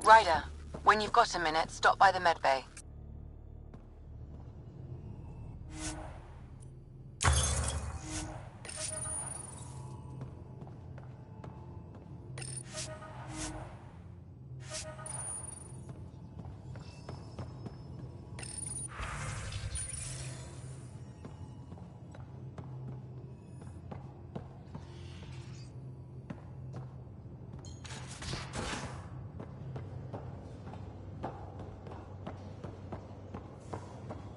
Ryder, when you've got a minute, stop by the medbay.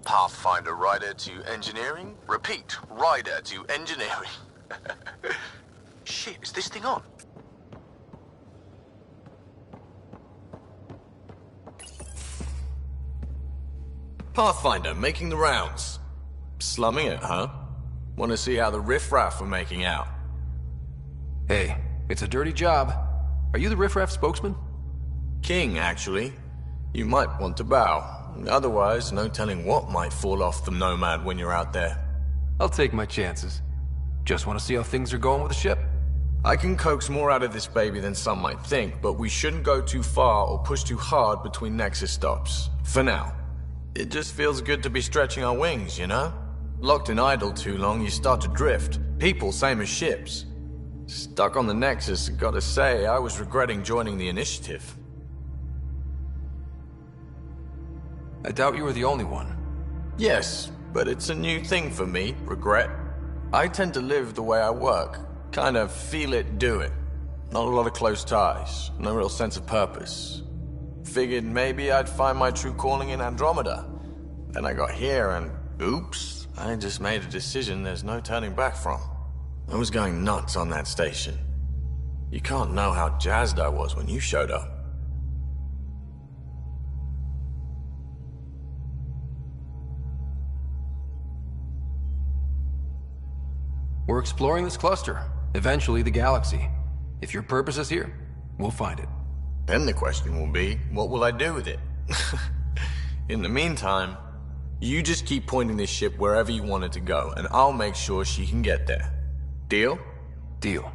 Pathfinder Rider to engineering? Repeat, Rider to engineering. Shit, is this thing on? Pathfinder, making the rounds. Slumming it, huh? Want to see how the riffraff are making out? Hey, it's a dirty job. Are you the riffraff spokesman? King, actually. You might want to bow. Otherwise, no telling what might fall off the Nomad when you're out there. I'll take my chances. Just want to see how things are going with the ship. I can coax more out of this baby than some might think, but we shouldn't go too far or push too hard between Nexus stops. For now. It just feels good to be stretching our wings, you know? Locked in idle too long, you start to drift. People, same as ships. Stuck on the Nexus, gotta say, I was regretting joining the Initiative. I doubt you were the only one. Yes, but it's a new thing for me, regret. I tend to live the way I work. Kind of feel it, do it. Not a lot of close ties, no real sense of purpose. Figured maybe I'd find my true calling in Andromeda. Then I got here and, oops, I just made a decision there's no turning back from. I was going nuts on that station. You can't know how jazzed I was when you showed up. We're exploring this cluster, eventually the galaxy. If your purpose is here, we'll find it. Then the question will be, what will I do with it? In the meantime, you just keep pointing this ship wherever you want it to go, and I'll make sure she can get there. Deal? Deal.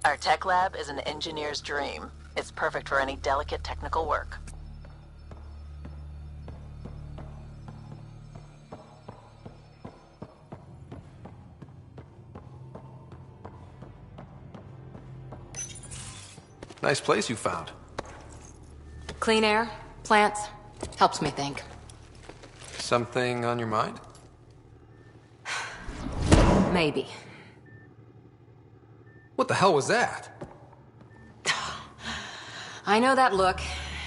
Our tech lab is an engineer's dream. It's perfect for any delicate technical work. Nice place you found. Clean air, plants, helps me think. Something on your mind? Maybe. What the hell was that? I know that look.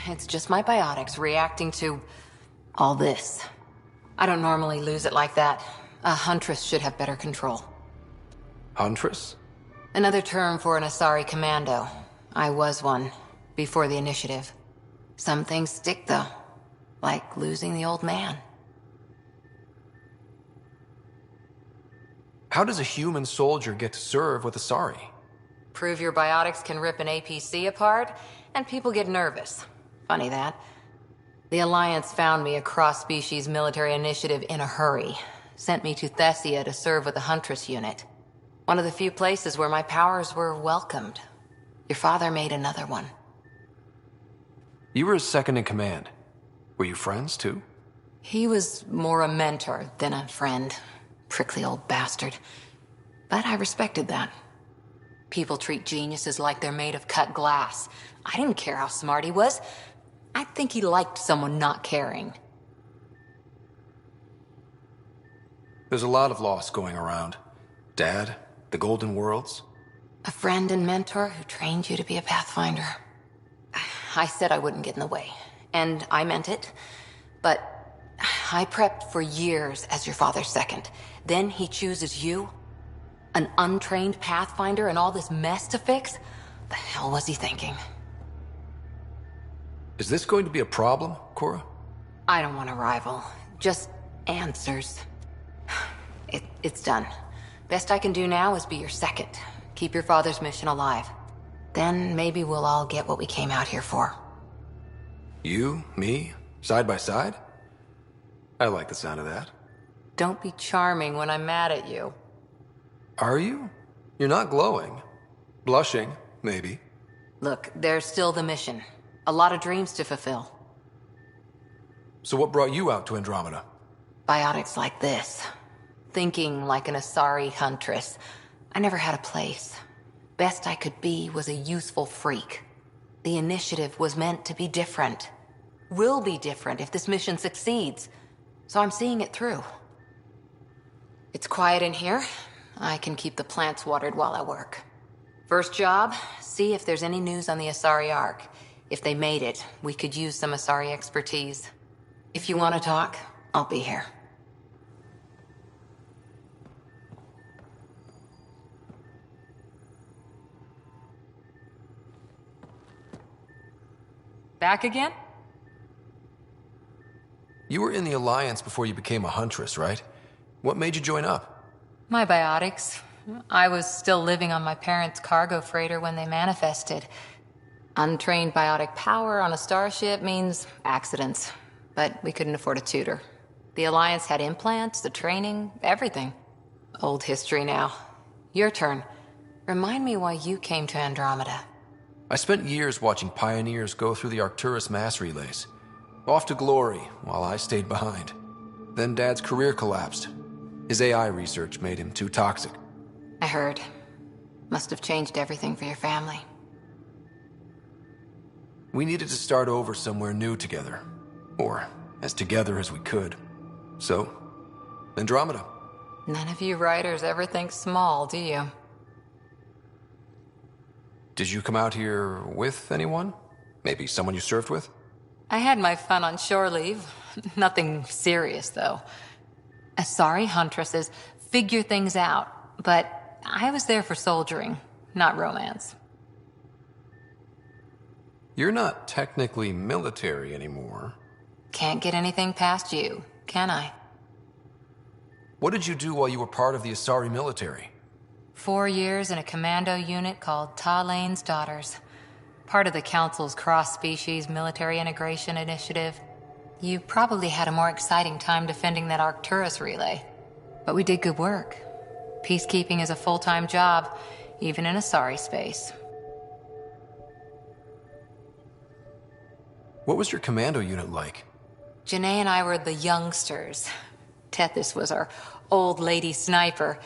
It's just my biotics reacting to all this. I don't normally lose it like that. A huntress should have better control. Huntress? Another term for an Asari commando. I was one, before the initiative. Some things stick, though. Like losing the old man. How does a human soldier get to serve with Asari? Prove your biotics can rip an APC apart, and people get nervous. Funny that. The Alliance found me a cross-species military initiative in a hurry. Sent me to Thessia to serve with the Huntress unit. One of the few places where my powers were welcomed. Your father made another one. You were his second in command. Were you friends, too? He was more a mentor than a friend. Prickly old bastard. But I respected that. People treat geniuses like they're made of cut glass. I didn't care how smart he was. I think he liked someone not caring. There's a lot of loss going around. Dad, the Golden Worlds. A friend and mentor who trained you to be a Pathfinder. I said I wouldn't get in the way. And I meant it. But I prepped for years as your father's second. Then he chooses you? An untrained Pathfinder and all this mess to fix? The hell was he thinking? Is this going to be a problem, Cora? I don't want a rival. Just answers. It's done. Best I can do now is be your second. Keep your father's mission alive. Then maybe we'll all get what we came out here for. You, me, side by side? I like the sound of that. Don't be charming when I'm mad at you. Are you? You're not glowing. Blushing, maybe. Look, there's still the mission. A lot of dreams to fulfill. So what brought you out to Andromeda? Biotics like this. Thinking like an Asari huntress. I never had a place. Best I could be was a useful freak. The initiative was meant to be different. Will be different if this mission succeeds. So I'm seeing it through. It's quiet in here. I can keep the plants watered while I work. First job, see if there's any news on the Asari Ark. If they made it, we could use some Asari expertise. If you want to talk, I'll be here. Back again? You were in the Alliance before you became a huntress, right? What made you join up? My biotics. I was still living on my parents' cargo freighter when they manifested. Untrained biotic power on a starship means accidents. But we couldn't afford a tutor. The Alliance had implants, the training, everything. Old history now. Your turn. Remind me why you came to Andromeda. I spent years watching pioneers go through the Arcturus mass relays. Off to glory, while I stayed behind. Then Dad's career collapsed. His AI research made him too toxic. I heard. Must have changed everything for your family. We needed to start over somewhere new together. Or as together as we could. So, Andromeda. None of you writers ever think small, do you? Did you come out here with anyone? Maybe someone you served with? I had my fun on shore leave. Nothing serious, though. Asari huntresses figure things out, but I was there for soldiering, not romance. You're not technically military anymore. Can't get anything past you, can I? What did you do while you were part of the Asari military? 4 years in a commando unit called Talane's Daughters. Part of the Council's cross-species military integration initiative. You probably had a more exciting time defending that Arcturus relay. But we did good work. Peacekeeping is a full-time job, even in Asari space. What was your commando unit like? Janae and I were the youngsters. Tethys was our old lady sniper.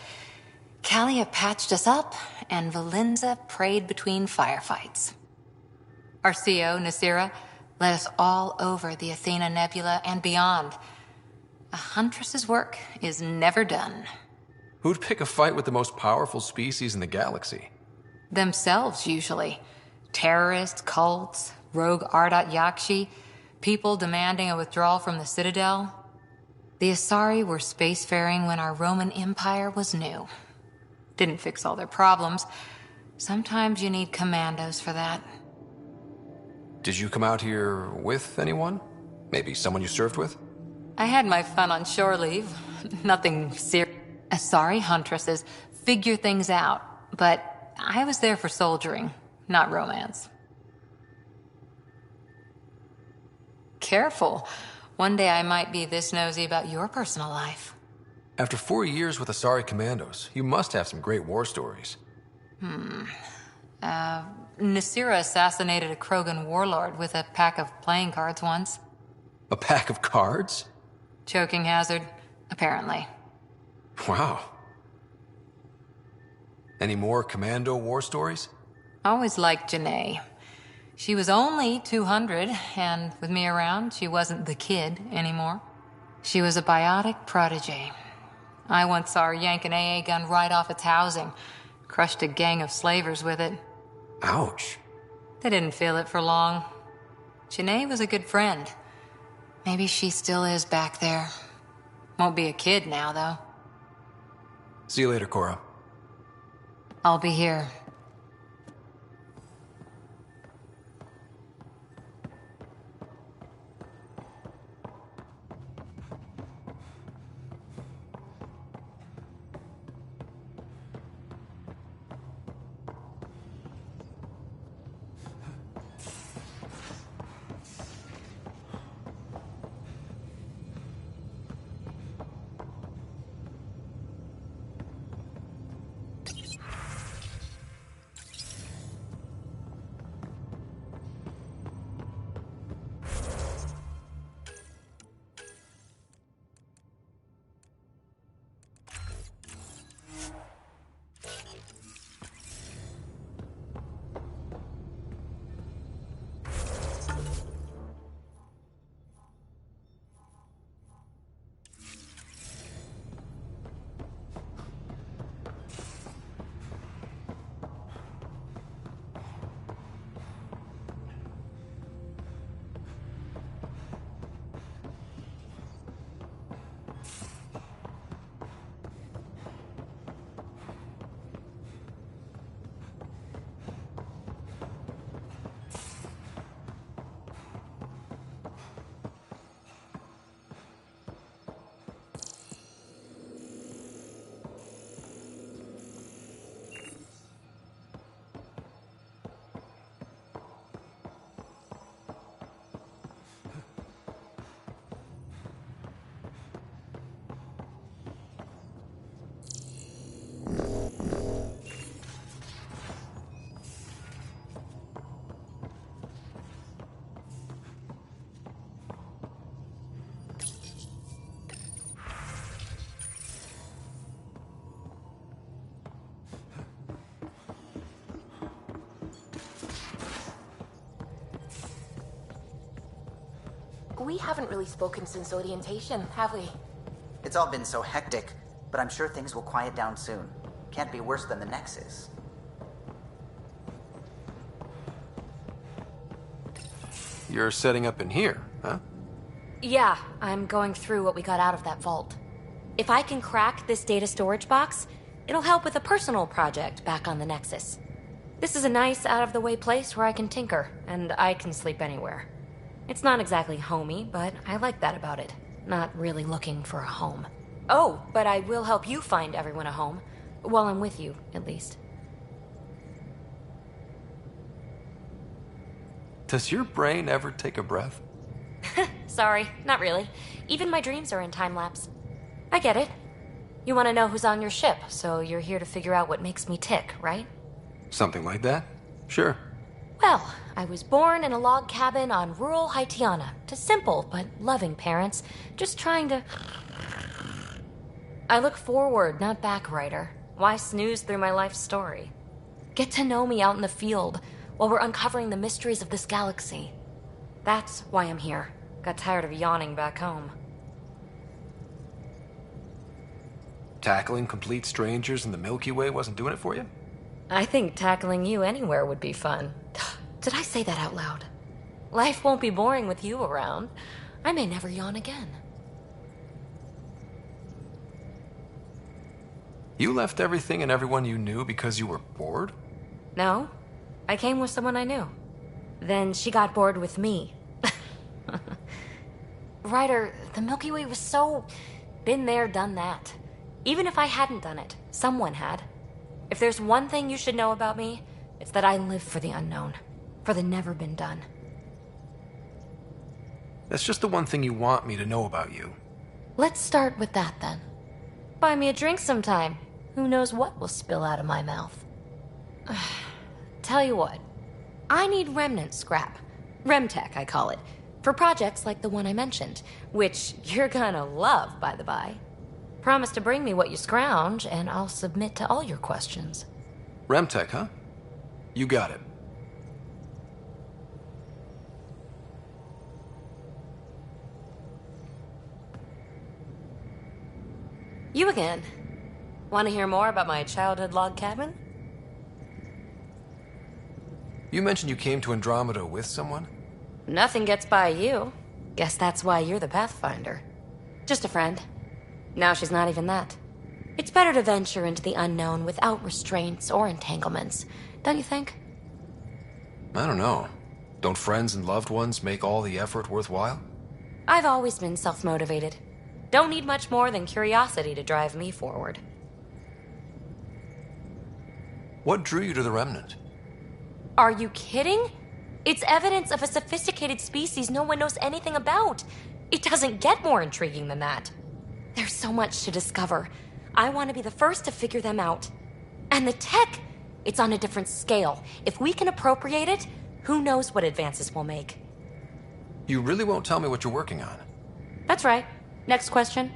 Kalia patched us up, and Valenza prayed between firefights. Our CO, Nasira, led us all over the Athena Nebula and beyond. A huntress's work is never done. Who'd pick a fight with the most powerful species in the galaxy? Themselves, usually. Terrorists, cults, rogue Ardat Yakshi, people demanding a withdrawal from the Citadel. The Asari were spacefaring when our Roman Empire was new. Didn't fix all their problems. Sometimes you need commandos for that. Did you come out here with anyone? Maybe someone you served with? I had my fun on shore leave. Nothing serious. Asari huntresses figure things out, but I was there for soldiering, not romance. Careful. One day I might be this nosy about your personal life. After 4 years with Asari commandos, you must have some great war stories. Nasira assassinated a Krogan warlord with a pack of playing cards once. A pack of cards? Choking hazard, apparently. Wow. Any more commando war stories? Always liked Janae. She was only 200, and with me around, she wasn't the kid anymore. She was a biotic protege. I once saw her yank an AA gun right off its housing. Crushed a gang of slavers with it. Ouch. They didn't feel it for long. Janae was a good friend. Maybe she still is back there. Won't be a kid now, though. See you later, Cora. I'll be here. We haven't really spoken since orientation, have we? It's all been so hectic, but I'm sure things will quiet down soon. Can't be worse than the Nexus. You're setting up in here, huh? Yeah, I'm going through what we got out of that vault. If I can crack this data storage box, it'll help with a personal project back on the Nexus. This is a nice, out-of-the-way place where I can tinker, and I can sleep anywhere. It's not exactly homey, but I like that about it. Not really looking for a home. Oh, but I will help you find everyone a home. While I'm with you, at least. Does your brain ever take a breath? Sorry, not really. Even my dreams are in time-lapse. I get it. You want to know who's on your ship, so you're here to figure out what makes me tick, right? Something like that? Sure. Well, I was born in a log cabin on rural Haitiana to simple but loving parents, just trying to... I look forward, not back, writer. Why snooze through my life story? Get to know me out in the field while we're uncovering the mysteries of this galaxy. That's why I'm here. Got tired of yawning back home. Tackling complete strangers in the Milky Way wasn't doing it for you? I think tackling you anywhere would be fun. Did I say that out loud? Life won't be boring with you around. I may never yawn again. You left everything and everyone you knew because you were bored? No, I came with someone I knew. Then she got bored with me. Ryder, the Milky Way was so... been there, done that. Even if I hadn't done it, someone had. If there's one thing you should know about me, it's that I live for the unknown. For the never been done. That's just the one thing you want me to know about you. Let's start with that then. Buy me a drink sometime. Who knows what will spill out of my mouth. Tell you what, I need remnant scrap. Remtech, I call it. For projects like the one I mentioned, which you're gonna love, by the by. Promise to bring me what you scrounge, and I'll submit to all your questions. Remtech, huh? You got it. You again. Want to hear more about my childhood log cabin? You mentioned you came to Andromeda with someone? Nothing gets by you. Guess that's why you're the Pathfinder. Just a friend. Now she's not even that. It's better to venture into the unknown without restraints or entanglements, don't you think? I don't know. Don't friends and loved ones make all the effort worthwhile? I've always been self-motivated. Don't need much more than curiosity to drive me forward. What drew you to the Remnant? Are you kidding? It's evidence of a sophisticated species no one knows anything about. It doesn't get more intriguing than that. There's so much to discover. I want to be the first to figure them out. And the tech, it's on a different scale. If we can appropriate it, who knows what advances we'll make. You really won't tell me what you're working on? That's right. Next question.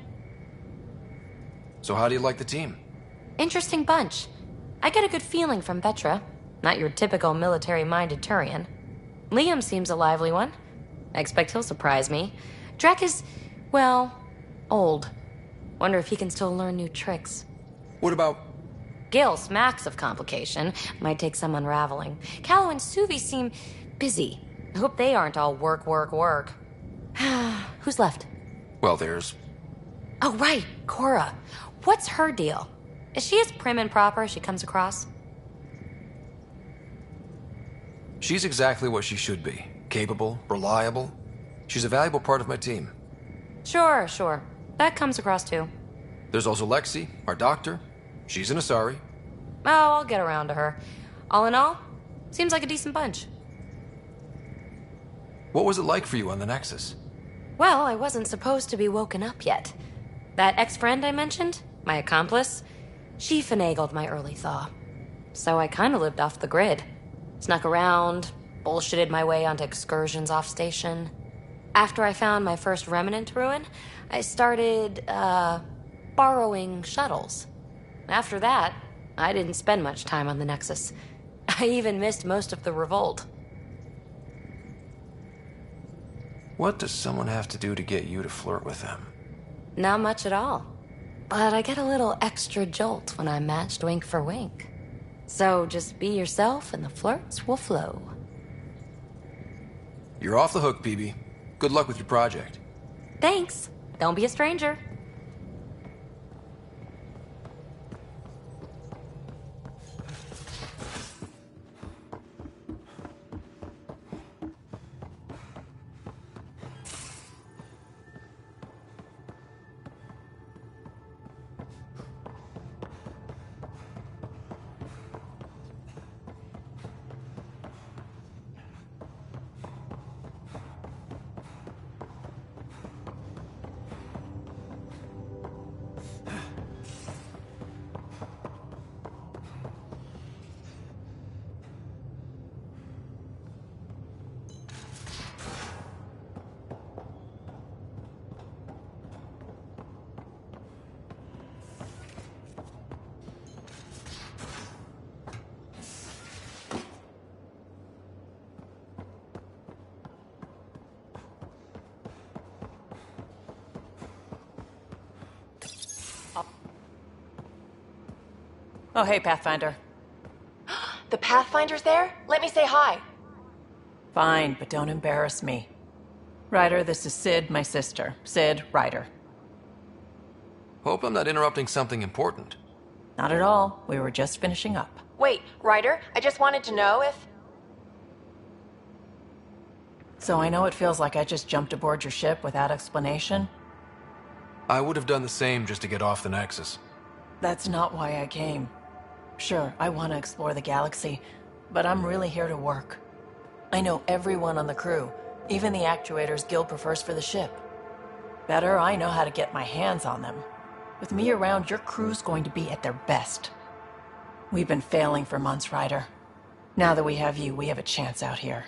So how do you like the team? Interesting bunch. I get a good feeling from Vetra. Not your typical military-minded Turian. Liam seems a lively one. I expect he'll surprise me. Drek is, well, old. Wonder if he can still learn new tricks. What about... Gil smacks of complication. Might take some unraveling. Callow and Suvi seem busy. I hope they aren't all work, work, work. Who's left? Well, there's... Oh, right, Cora. What's her deal? Is she as prim and proper as she comes across? She's exactly what she should be. Capable, reliable. She's a valuable part of my team. Sure. That comes across too. There's also Lexi, our doctor. She's an Asari. Oh, I'll get around to her. All in all, seems like a decent bunch. What was it like for you on the Nexus? Well, I wasn't supposed to be woken up yet. That ex-friend I mentioned, my accomplice, she finagled my early thaw. So I kind of lived off the grid. Snuck around, bullshitted my way onto excursions off station. After I found my first remnant ruin, I started, borrowing shuttles. After that, I didn't spend much time on the Nexus. I even missed most of the revolt. What does someone have to do to get you to flirt with them? Not much at all. But I get a little extra jolt when I'm matched wink for wink. So just be yourself and the flirts will flow. You're off the hook, PB. Good luck with your project. Thanks. Don't be a stranger. Oh, hey, Pathfinder. The Pathfinder's there? Let me say hi. Fine, but don't embarrass me. Ryder, this is Sid, my sister. Sid, Ryder. Hope I'm not interrupting something important. Not at all. We were just finishing up. Wait, Ryder, I just wanted to know if... So I know it feels like I just jumped aboard your ship without explanation. I would have done the same just to get off the Nexus. That's not why I came. Sure, I want to explore the galaxy, but I'm really here to work. I know everyone on the crew, even the actuators Gil prefers for the ship. Better, I know how to get my hands on them. With me around, your crew's going to be at their best. We've been failing for months, Ryder. Now that we have you, we have a chance out here.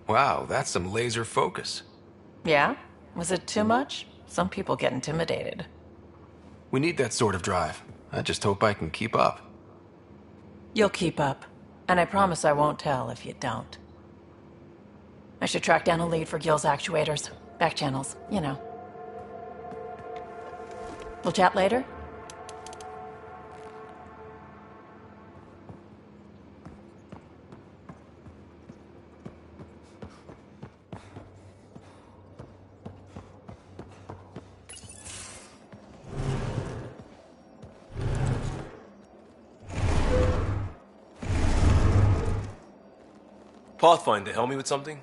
Wow, that's some laser focus. Yeah? Was it too much? Some people get intimidated. We need that sort of drive. I just hope I can keep up. You'll keep up. And I promise I won't tell if you don't. I should track down a lead for Gil's actuators. Back channels, you know. We'll chat later? Pathfinder, help me with something?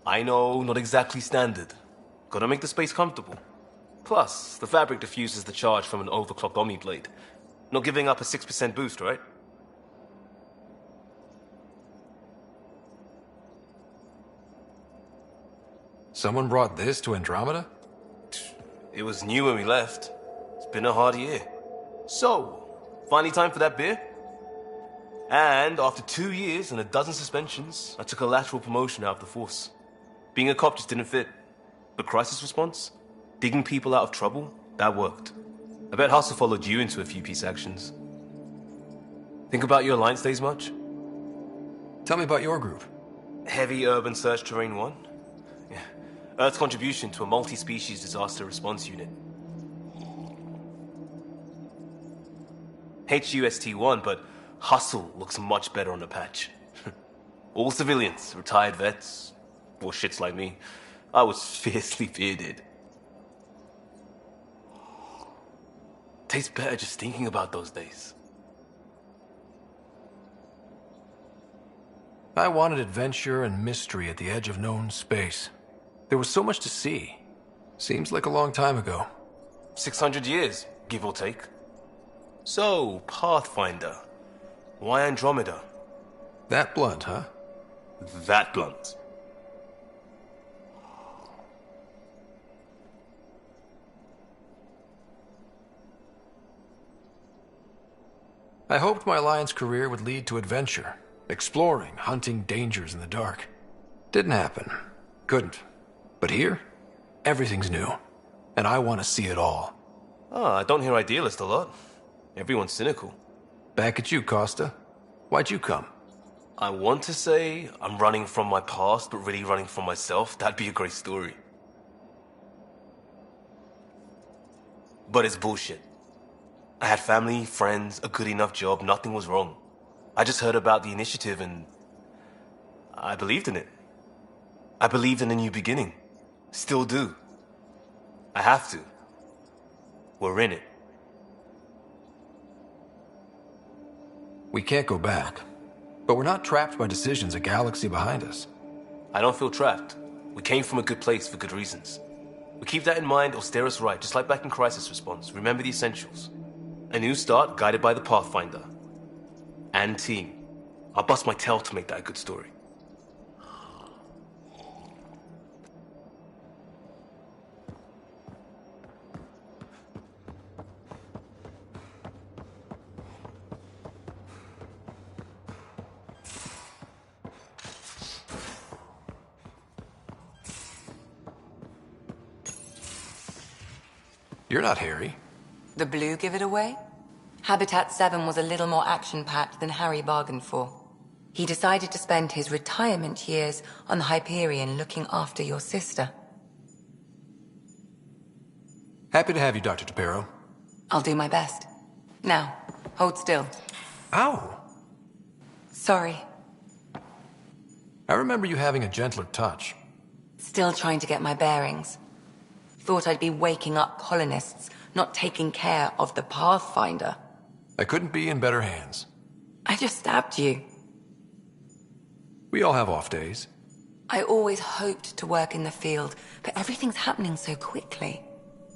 I know, not exactly standard. Gotta make the space comfortable. Plus, the fabric diffuses the charge from an overclocked Omni blade. Not giving up a 6% boost, right? Someone brought this to Andromeda? It was new when we left. It's been a hard year. So, finally time for that beer? And after 2 years and a dozen suspensions, I took a lateral promotion out of the force. Being a cop just didn't fit. But crisis response? Digging people out of trouble? That worked. I bet Hustle followed you into a few peace actions. Think about your Alliance days much? Tell me about your group. Heavy Urban Search Terrain 1? Yeah. Earth's contribution to a multi-species disaster response unit. HUST-1, but Hustle looks much better on the patch. All civilians, retired vets, or shits like me. I was fiercely bearded. Tastes better just thinking about those days. I wanted adventure and mystery at the edge of known space. There was so much to see. Seems like a long time ago. 600 years, give or take. So, Pathfinder. Why Andromeda? That blunt, huh? That blunt. I hoped my Alliance career would lead to adventure. Exploring, hunting dangers in the dark. Didn't happen. Couldn't. But here, everything's new. And I want to see it all. Ah, I don't hear idealist a lot. Everyone's cynical. Back at you, Costa. Why'd you come? I want to say I'm running from my past, but really running from myself. That'd be a great story. But it's bullshit. I had family, friends, a good enough job, nothing was wrong. I just heard about the initiative and I believed in it. I believed in a new beginning. Still do. I have to. We're in it. We can't go back. But we're not trapped by decisions a galaxy behind us. I don't feel trapped. We came from a good place for good reasons. We keep that in mind or steer us right, just like back in Crisis Response. Remember the essentials. A new start guided by the Pathfinder. And team. I'll bust my tail to make that a good story. You're not Harry. The blue give it away? Habitat 7 was a little more action-packed than Harry bargained for. He decided to spend his retirement years on the Hyperion looking after your sister. Happy to have you, Dr. DePero. I'll do my best. Now, hold still. Ow! Sorry. I remember you having a gentler touch. Still trying to get my bearings. Thought I'd be waking up colonists, not taking care of the Pathfinder. I couldn't be in better hands. I just stabbed you. We all have off days. I always hoped to work in the field, but everything's happening so quickly.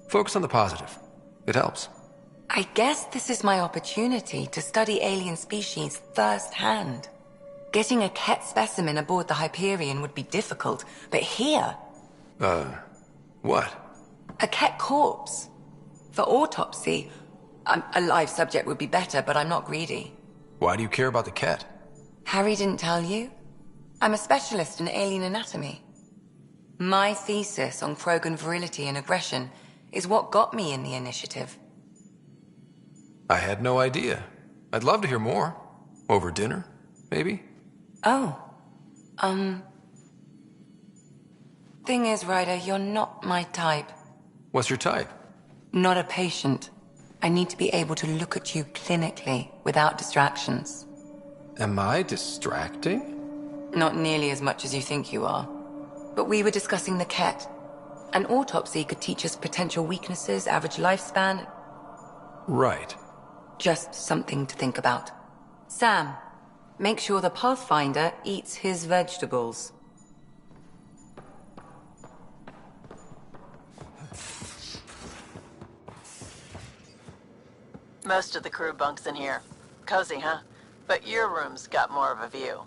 Focus on the positive. It helps. I guess this is my opportunity to study alien species firsthand. Getting a Ket specimen aboard the Hyperion would be difficult, but here... What? A Ket corpse. For autopsy, a live subject would be better, but I'm not greedy. Why do you care about the Ket? Harry didn't tell you? I'm a specialist in alien anatomy. My thesis on Krogan virility and aggression is what got me in the initiative. I had no idea. I'd love to hear more. Over dinner, maybe? Oh. Thing is, Ryder, you're not my type. What's your type? Not a patient. I need to be able to look at you clinically, without distractions. Am I distracting? Not nearly as much as you think you are. But we were discussing the Ket. An autopsy could teach us potential weaknesses, average lifespan. Right. Just something to think about. Sam, make sure the Pathfinder eats his vegetables. Most of the crew bunks in here. Cozy, huh? But your room's got more of a view.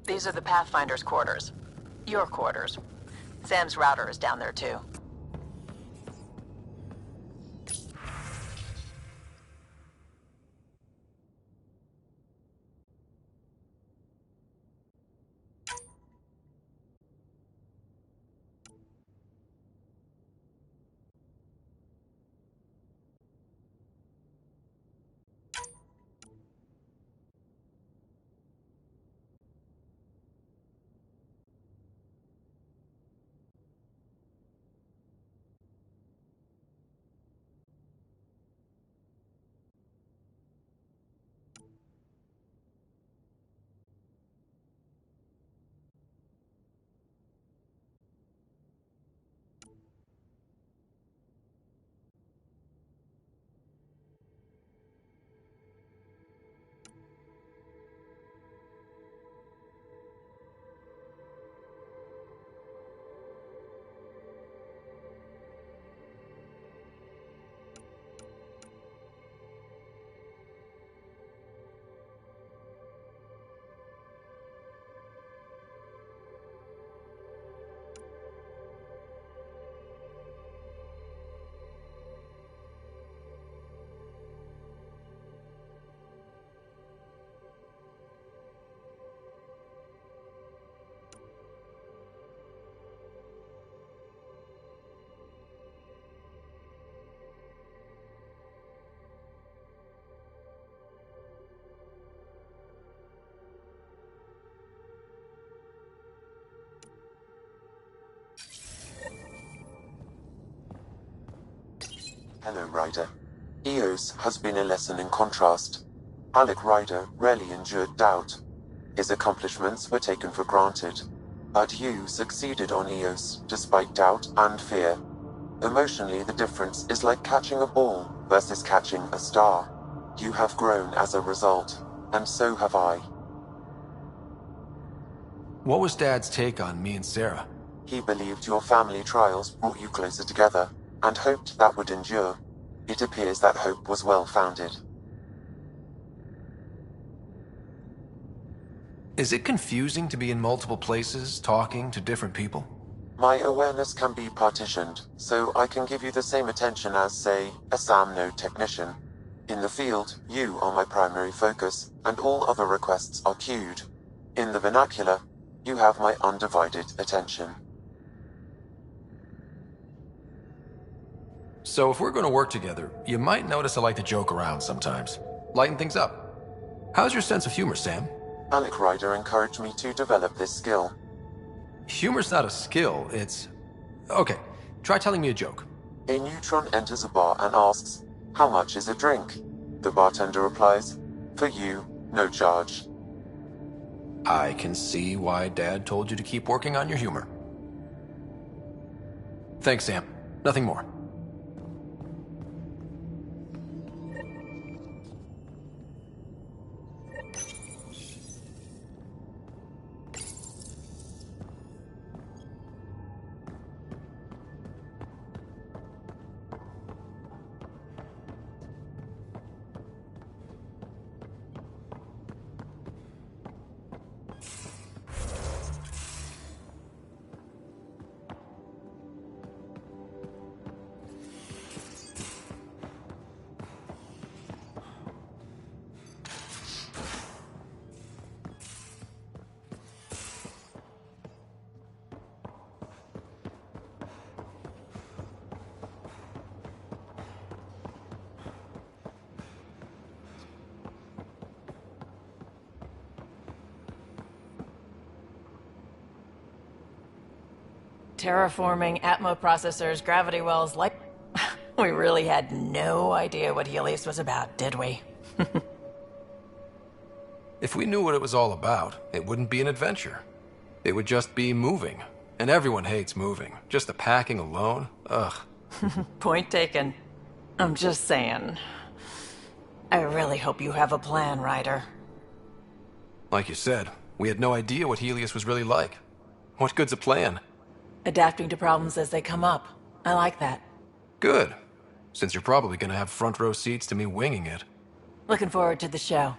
These are the Pathfinder's quarters. Your quarters. Sam's router is down there too. Hello, Ryder. Eos has been a lesson in contrast. Alec Ryder rarely endured doubt. His accomplishments were taken for granted. But you succeeded on Eos, despite doubt and fear. Emotionally, the difference is like catching a ball versus catching a star. You have grown as a result, and so have I. What was Dad's take on me and Sarah? He believed your family trials brought you closer together, and hoped that would endure. It appears that hope was well-founded. Is it confusing to be in multiple places, talking to different people? My awareness can be partitioned, so I can give you the same attention as, say, a SAM node technician. In the field, you are my primary focus, and all other requests are queued. In the vernacular, you have my undivided attention. So if we're going to work together, you might notice I like to joke around sometimes. Lighten things up. How's your sense of humor, Sam? Alec Ryder encouraged me to develop this skill. Humor's not a skill, it's... Okay, try telling me a joke. A neutron enters a bar and asks, "How much is a drink?" The bartender replies, "For you, no charge." I can see why Dad told you to keep working on your humor. Thanks, Sam. Nothing more. Terraforming, Atmo processors, gravity wells, like... We really had no idea what Helios was about, did we? If we knew what it was all about, it wouldn't be an adventure. It would just be moving. And everyone hates moving. Just the packing alone, ugh. Point taken. I'm just saying. I really hope you have a plan, Ryder. Like you said, we had no idea what Helios was really like. What good's a plan? Adapting to problems as they come up. I like that. Good. Since you're probably gonna have front row seats to me winging it. Looking forward to the show.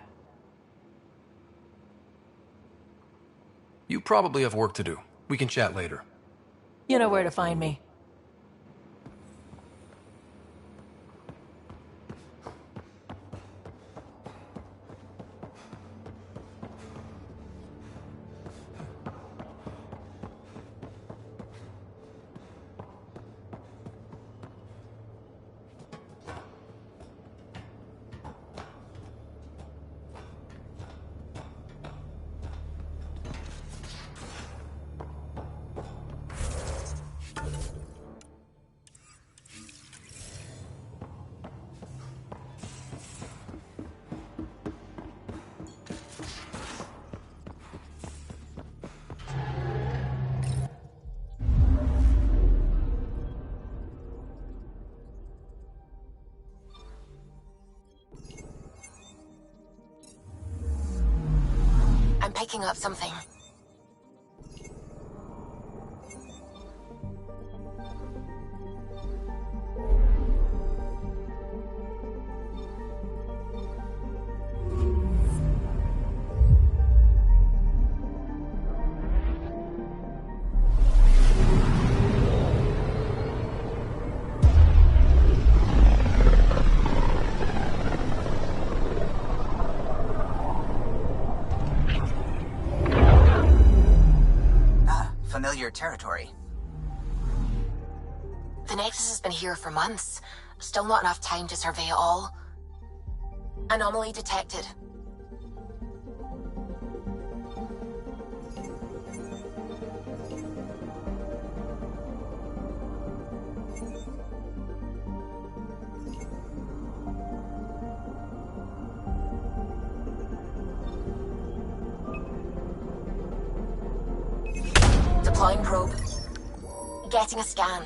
You probably have work to do. We can chat later. You know where to find me. Picking up something. Familiar territory. The Nexus has been here for months. Still not enough time to survey it all. Anomaly detected. Klein probe. Getting a scan.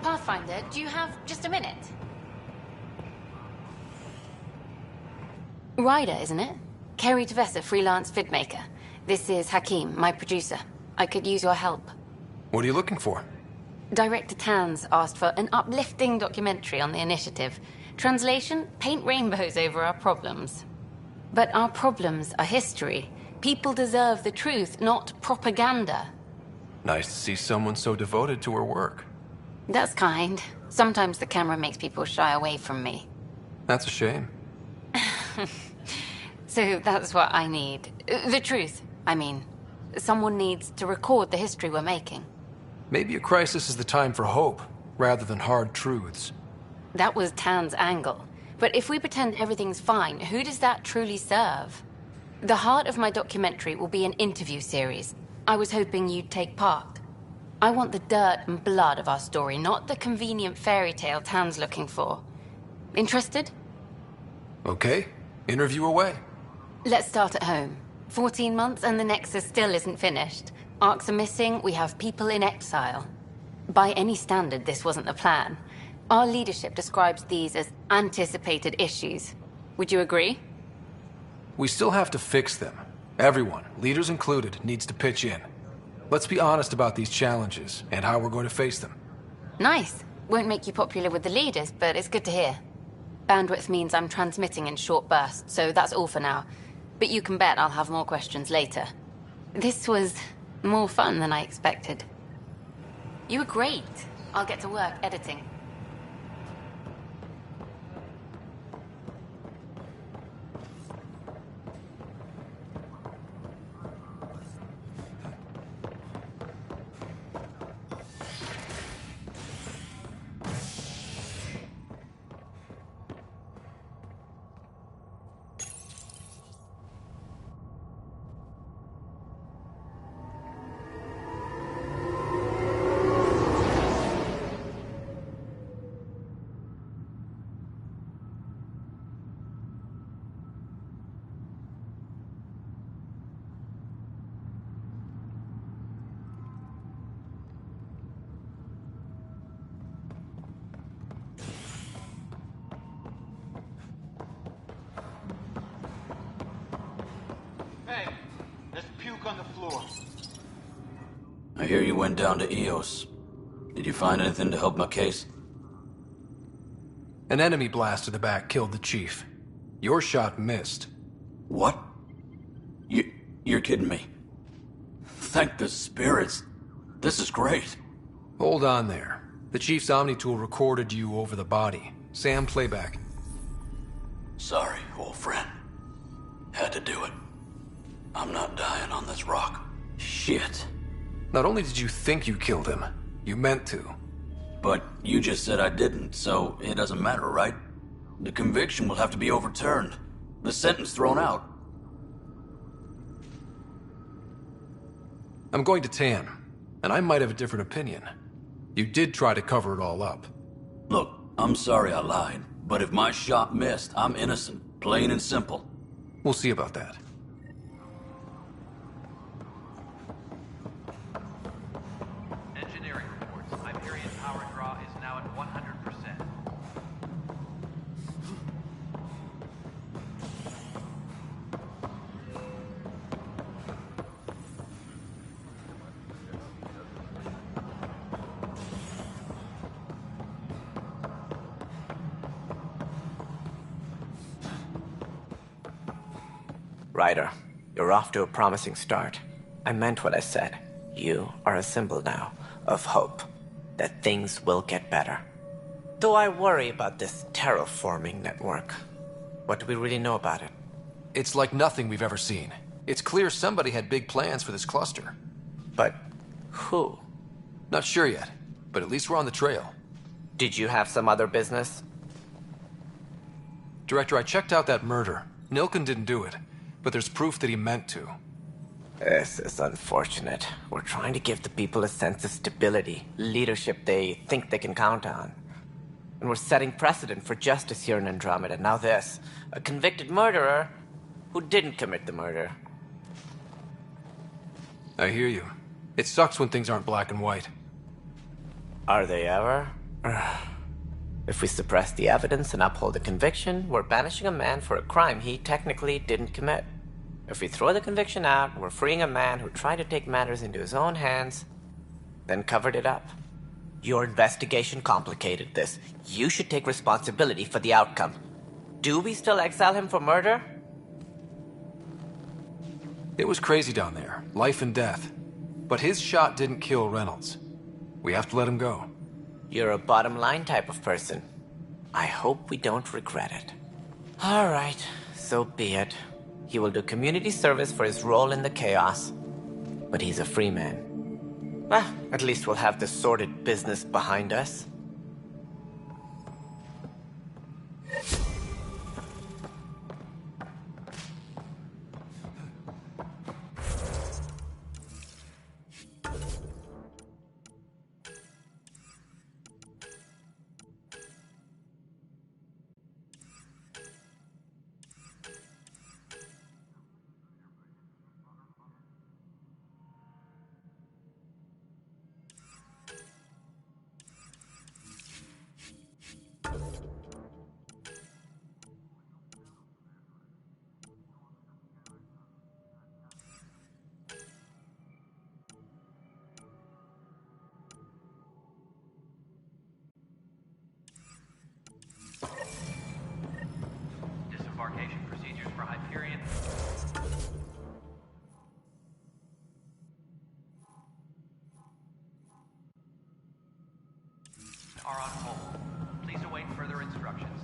Pathfinder, do you have just a minute? Ryder, isn't it? Kerry Tavessa, freelance vidmaker. This is Hakim, my producer. I could use your help. What are you looking for? Director Tans asked for an uplifting documentary on the initiative. Translation, paint rainbows over our problems. But our problems are history. People deserve the truth, not propaganda. Nice to see someone so devoted to her work. That's kind. Sometimes the camera makes people shy away from me. That's a shame. So that's what I need. The truth, I mean. Someone needs to record the history we're making. Maybe a crisis is the time for hope, rather than hard truths. That was Tan's angle. But if we pretend everything's fine, who does that truly serve? The heart of my documentary will be an interview series. I was hoping you'd take part. I want the dirt and blood of our story, not the convenient fairy tale Tan's looking for. Interested? Okay, interview away. Let's start at home. 14 months and the Nexus still isn't finished. Arcs are missing, we have people in exile. By any standard, this wasn't the plan. Our leadership describes these as anticipated issues. Would you agree? We still have to fix them. Everyone, leaders included, needs to pitch in. Let's be honest about these challenges and how we're going to face them. Nice. Won't make you popular with the leaders, but it's good to hear. Bandwidth means I'm transmitting in short bursts, so that's all for now. But you can bet I'll have more questions later. This was more fun than I expected. You were great. I'll get to work editing. Hey, there's puke on the floor. I hear you went down to EOS. Did you find anything to help my case? An enemy blast to the back killed the chief. Your shot missed. What? You're kidding me. Thank the spirits. This is great. Hold on there. The Chief's Omni tool recorded you over the body. Sam, playback. Sorry, old friend. Had to do it. I'm not dying on this rock. Shit. Not only did you think you killed him, you meant to. But you just said I didn't, so it doesn't matter, right? The conviction will have to be overturned. The sentence thrown out. I'm going to Tan, and I might have a different opinion. You did try to cover it all up. Look, I'm sorry I lied, but if my shot missed, I'm innocent. Plain and simple. We'll see about that. Engineering reports. Hyperion power draw is now at 100%. Ryder, you're off to a promising start. I meant what I said. You are a symbol now of hope, that things will get better. Though I worry about this terraforming network. What do we really know about it? It's like nothing we've ever seen. It's clear somebody had big plans for this cluster. But who? Not sure yet, but at least we're on the trail. Did you have some other business? Director, I checked out that murder. Nilken didn't do it, but there's proof that he meant to. This is unfortunate. We're trying to give the people a sense of stability, leadership they think they can count on. And we're setting precedent for justice here in Andromeda. Now this, a convicted murderer who didn't commit the murder. I hear you. It sucks when things aren't black and white. Are they ever? If we suppress the evidence and uphold the conviction, we're banishing a man for a crime he technically didn't commit. If we throw the conviction out, we're freeing a man who tried to take matters into his own hands, then covered it up. Your investigation complicated this. You should take responsibility for the outcome. Do we still exile him for murder? It was crazy down there, life and death. But his shot didn't kill Reynolds. We have to let him go. You're a bottom line type of person. I hope we don't regret it. All right, so be it. He will do community service for his role in the chaos. But he's a free man. Well, at least we'll have the sordid business behind us. Disembarkation procedures for Hyperion. Are on hold. Please await further instructions.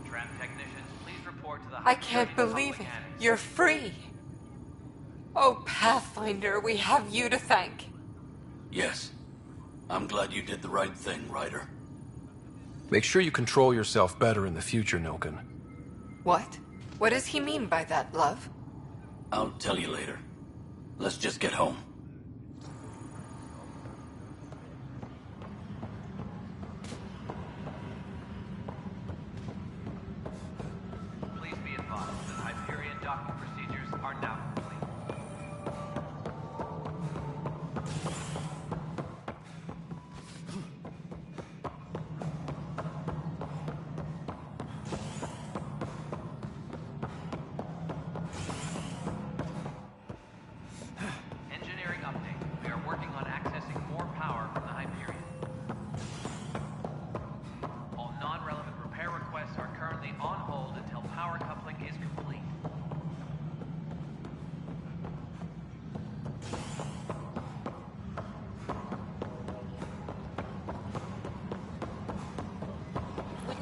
Tram technicians, please report to the I can't Hyperion believe public it. annexation. You're free. Oh, Pathfinder, we have you to thank. Yes. I'm glad you did the right thing, Ryder. Make sure you control yourself better in the future, Nilken. What? What does he mean by that, love? I'll tell you later. Let's just get home. Please be advised that Hyperion docking procedures are now complete. Engineering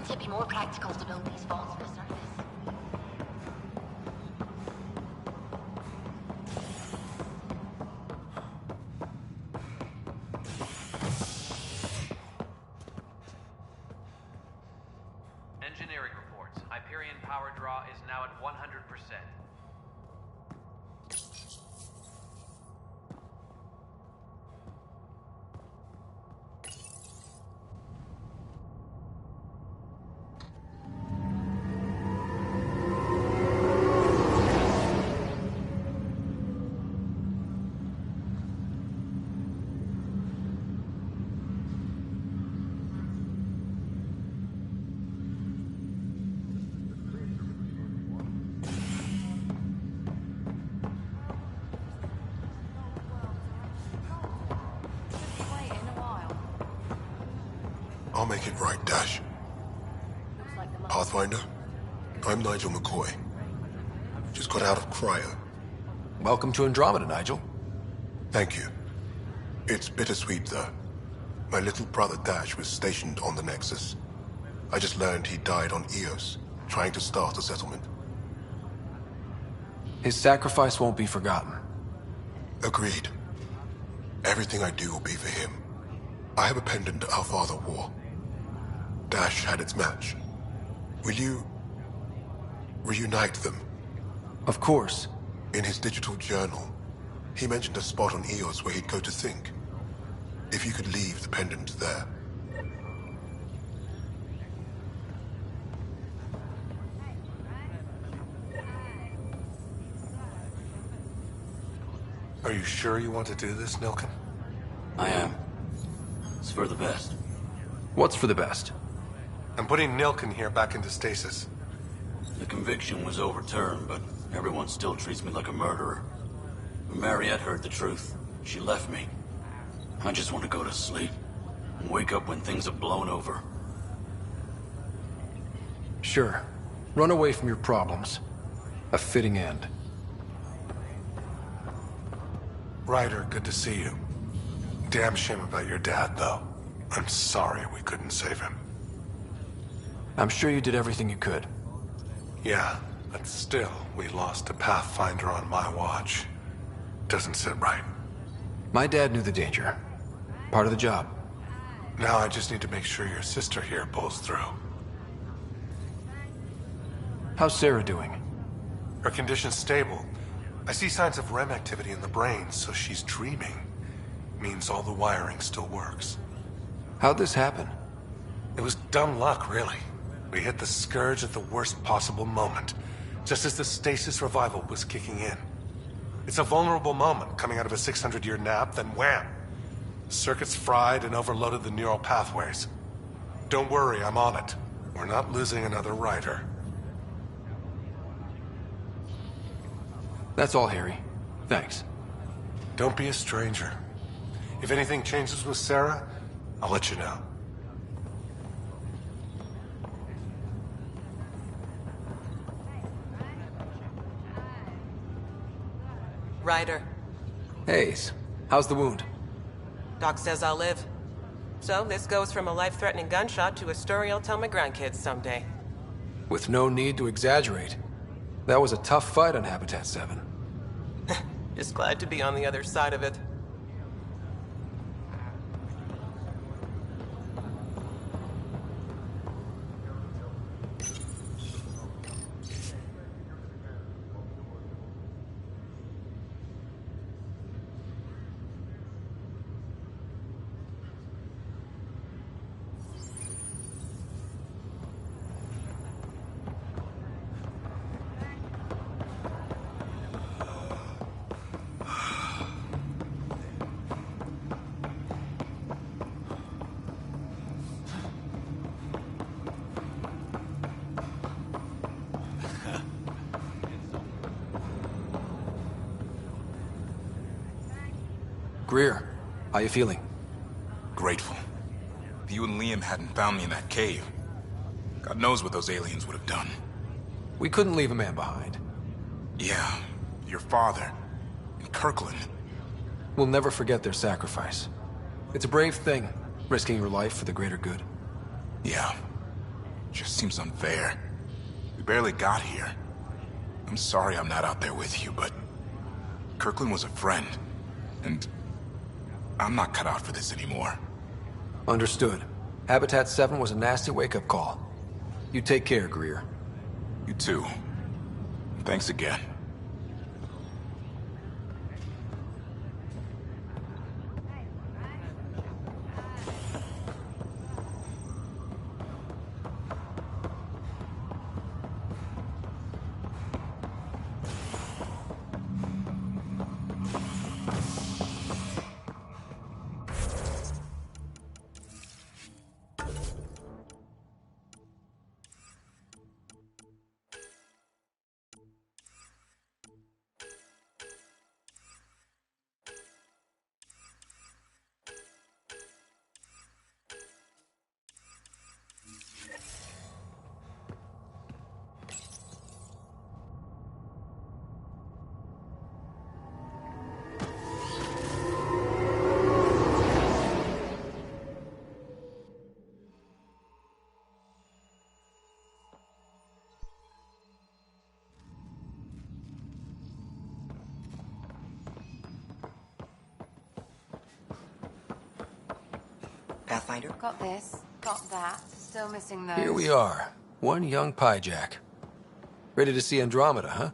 It'd be more practical to build these vaults for service. Engineering reports. Hyperion power draw is now at 100%. I'll make it right, Dash. Pathfinder, I'm Nigel McCoy. Just got out of cryo. Welcome to Andromeda, Nigel. Thank you. It's bittersweet, though. My little brother Dash was stationed on the Nexus. I just learned he died on Eos, trying to start a settlement. His sacrifice won't be forgotten. Agreed. Everything I do will be for him. I have a pendant our father wore. Dash had its match. Will you reunite them? Of course. In his digital journal, he mentioned a spot on Eos where he'd go to think. If you could leave the pendant there. Are you sure you want to do this, Nilken? I am. It's for the best. What's for the best? I'm putting Nilken here back into stasis. The conviction was overturned, but everyone still treats me like a murderer. When Mariette heard the truth, she left me. I just want to go to sleep and wake up when things have blown over. Sure. Run away from your problems. A fitting end. Ryder, good to see you. Damn shame about your dad, though. I'm sorry we couldn't save him. I'm sure you did everything you could. Yeah, but still, we lost a Pathfinder on my watch. Doesn't sit right. My dad knew the danger. Part of the job. Now I just need to make sure your sister here pulls through. How's Sarah doing? Her condition's stable. I see signs of REM activity in the brain, so she's dreaming. Means all the wiring still works. How'd this happen? It was dumb luck, really. We hit the Scourge at the worst possible moment, just as the stasis revival was kicking in. It's a vulnerable moment, coming out of a 600-year nap, then wham! Circuits fried and overloaded the neural pathways. Don't worry, I'm on it. We're not losing another Ryder. That's all, Harry. Thanks. Don't be a stranger. If anything changes with Sarah, I'll let you know. Ryder. Hayes, how's the wound? Doc says I'll live. So this goes from a life-threatening gunshot to a story I'll tell my grandkids someday. With no need to exaggerate. That was a tough fight on Habitat 7. Just glad to be on the other side of it. Greer, how you feeling? Grateful. If you and Liam hadn't found me in that cave, God knows what those aliens would have done. We couldn't leave a man behind. Yeah, your father, and Kirkland. We'll never forget their sacrifice. It's a brave thing, risking your life for the greater good. Yeah, just seems unfair. We barely got here. I'm sorry I'm not out there with you, but Kirkland was a friend, and I'm not cut out for this anymore. Understood. Habitat 7 was a nasty wake-up call. You take care, Greer. You too. Thanks again. Pathfinder? Got this, got that. Still missing those. Here we are. One young piejack. Ready to see Andromeda, huh?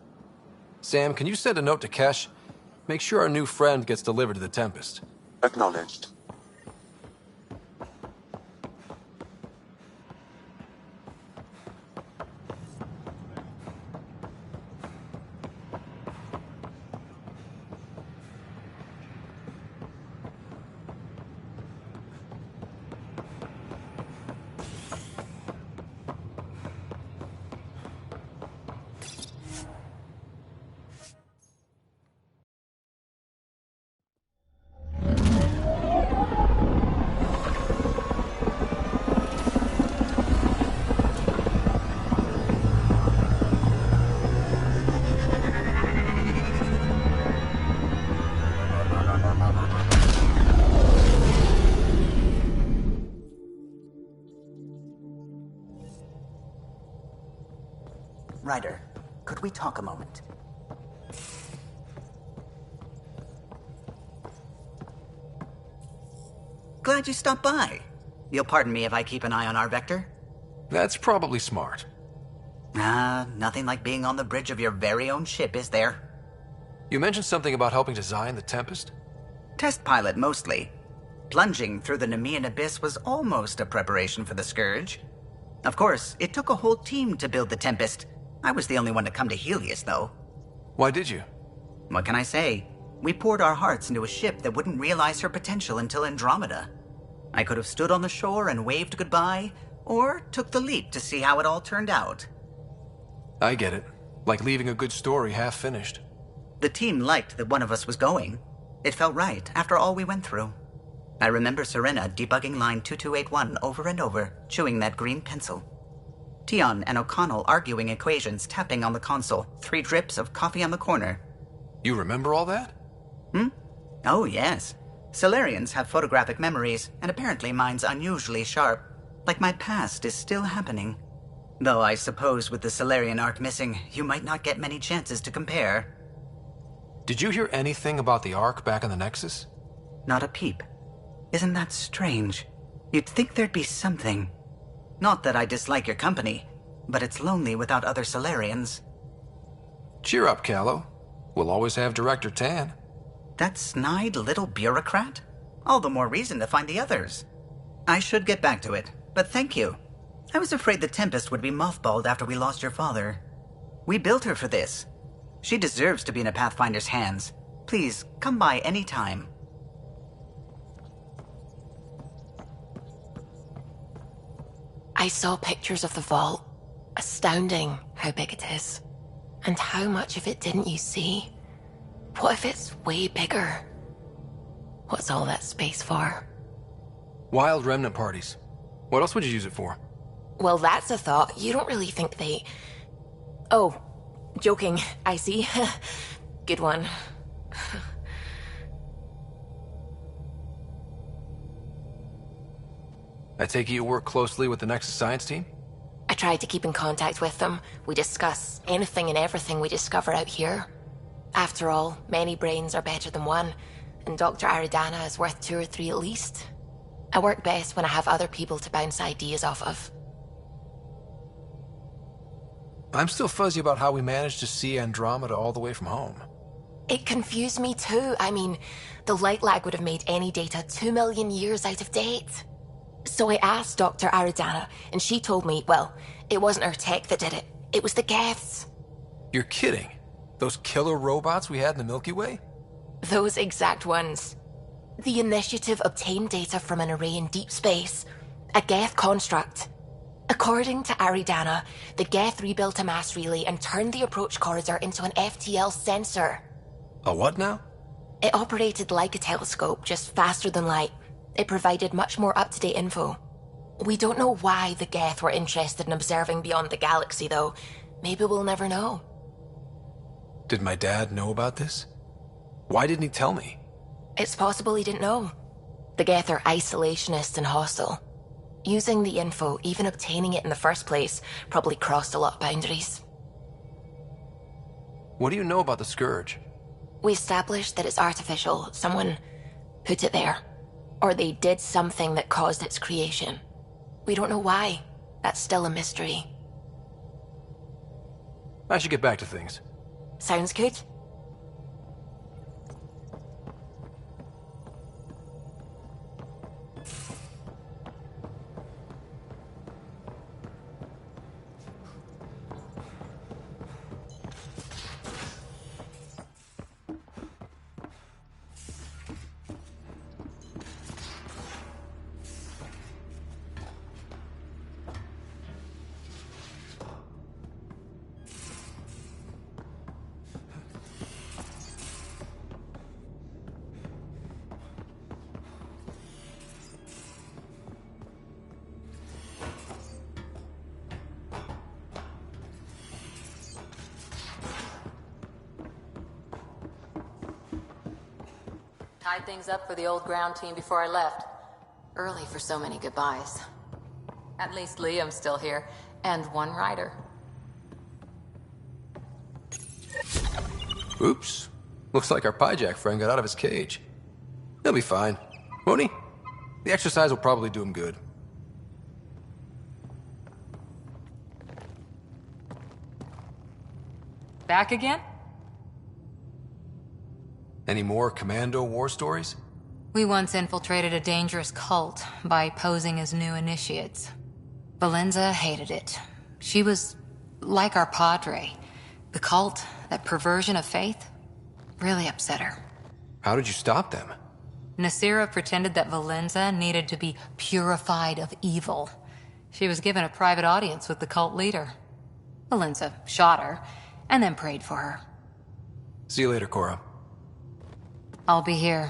Sam, can you send a note to Kesh? Make sure our new friend gets delivered to the Tempest. Acknowledged. Ryder, could we talk a moment? Glad you stopped by. You'll pardon me if I keep an eye on our vector? That's probably smart. Nothing like being on the bridge of your very own ship, is there? You mentioned something about helping design the Tempest? Test pilot, mostly. Plunging through the Nemean abyss was almost a preparation for the Scourge. Of course, it took a whole team to build the Tempest. I was the only one to come to Helios, though. Why did you? What can I say? We poured our hearts into a ship that wouldn't realize her potential until Andromeda. I could have stood on the shore and waved goodbye, or took the leap to see how it all turned out. I get it. Like leaving a good story half-finished. The team liked that one of us was going. It felt right, after all we went through. I remember Serena debugging line 2281 over and over, chewing that green pencil. Tion and O'Connell arguing equations, tapping on the console, 3 drips of coffee on the corner. You remember all that? Oh, yes. Solarians have photographic memories, and apparently mine's unusually sharp. Like my past is still happening. Though I suppose with the Solarian arc missing, you might not get many chances to compare. Did you hear anything about the Ark back in the Nexus? Not a peep. Isn't that strange? You'd think there'd be something. Not that I dislike your company, but it's lonely without other Solarians. Cheer up, Callow. We'll always have Director Tan. That snide little bureaucrat? All the more reason to find the others. I should get back to it, but thank you. I was afraid the Tempest would be mothballed after we lost your father. We built her for this. She deserves to be in a Pathfinder's hands. Please, come by any time. I saw pictures of the vault. Astounding how big it is. And how much of it didn't you see? What if it's way bigger? What's all that space for? Wild remnant parties. What else would you use it for? Well, that's a thought. You don't really think they... Oh, joking. I see. Good one. I take it you work closely with the Nexus science team? I try to keep in contact with them. We discuss anything and everything we discover out here. After all, many brains are better than one, and Dr. Aridana is worth 2 or 3 at least. I work best when I have other people to bounce ideas off of. I'm still fuzzy about how we managed to see Andromeda all the way from home. It confused me too. I mean, the light lag would have made any data 2 million years out of date. So I asked Dr. Aridana, and she told me, well, it wasn't her tech that did it. It was the Geths. You're kidding? Those killer robots we had in the Milky Way? Those exact ones. The Initiative obtained data from an array in deep space, a Geth construct. According to Aridana, the Geth rebuilt a mass relay and turned the approach corridor into an FTL sensor. A what now? It operated like a telescope, just faster than light. It provided much more up-to-date info. We don't know why the Geth were interested in observing beyond the galaxy, though. Maybe we'll never know. Did my dad know about this? Why didn't he tell me? It's possible he didn't know. The Geth are isolationist and hostile. Using the info, even obtaining it in the first place, probably crossed a lot of boundaries. What do you know about the Scourge? We established that it's artificial. Someone put it there. Or they did something that caused its creation. We don't know why. That's still a mystery. I should get back to things. Sounds good. Tied things up for the old ground team before I left. Early for so many goodbyes. At least Liam's still here, and one rider. Oops. Looks like our Pyjack friend got out of his cage. He'll be fine, won't he? The exercise will probably do him good. Back again? Any more Commando war stories? We once infiltrated a dangerous cult by posing as new initiates. Valenza hated it. She was like our padre. The cult, that perversion of faith, really upset her. How did you stop them? Nasira pretended that Valenza needed to be purified of evil. She was given a private audience with the cult leader. Valenza shot her, and then prayed for her. See you later, Cora. I'll be here.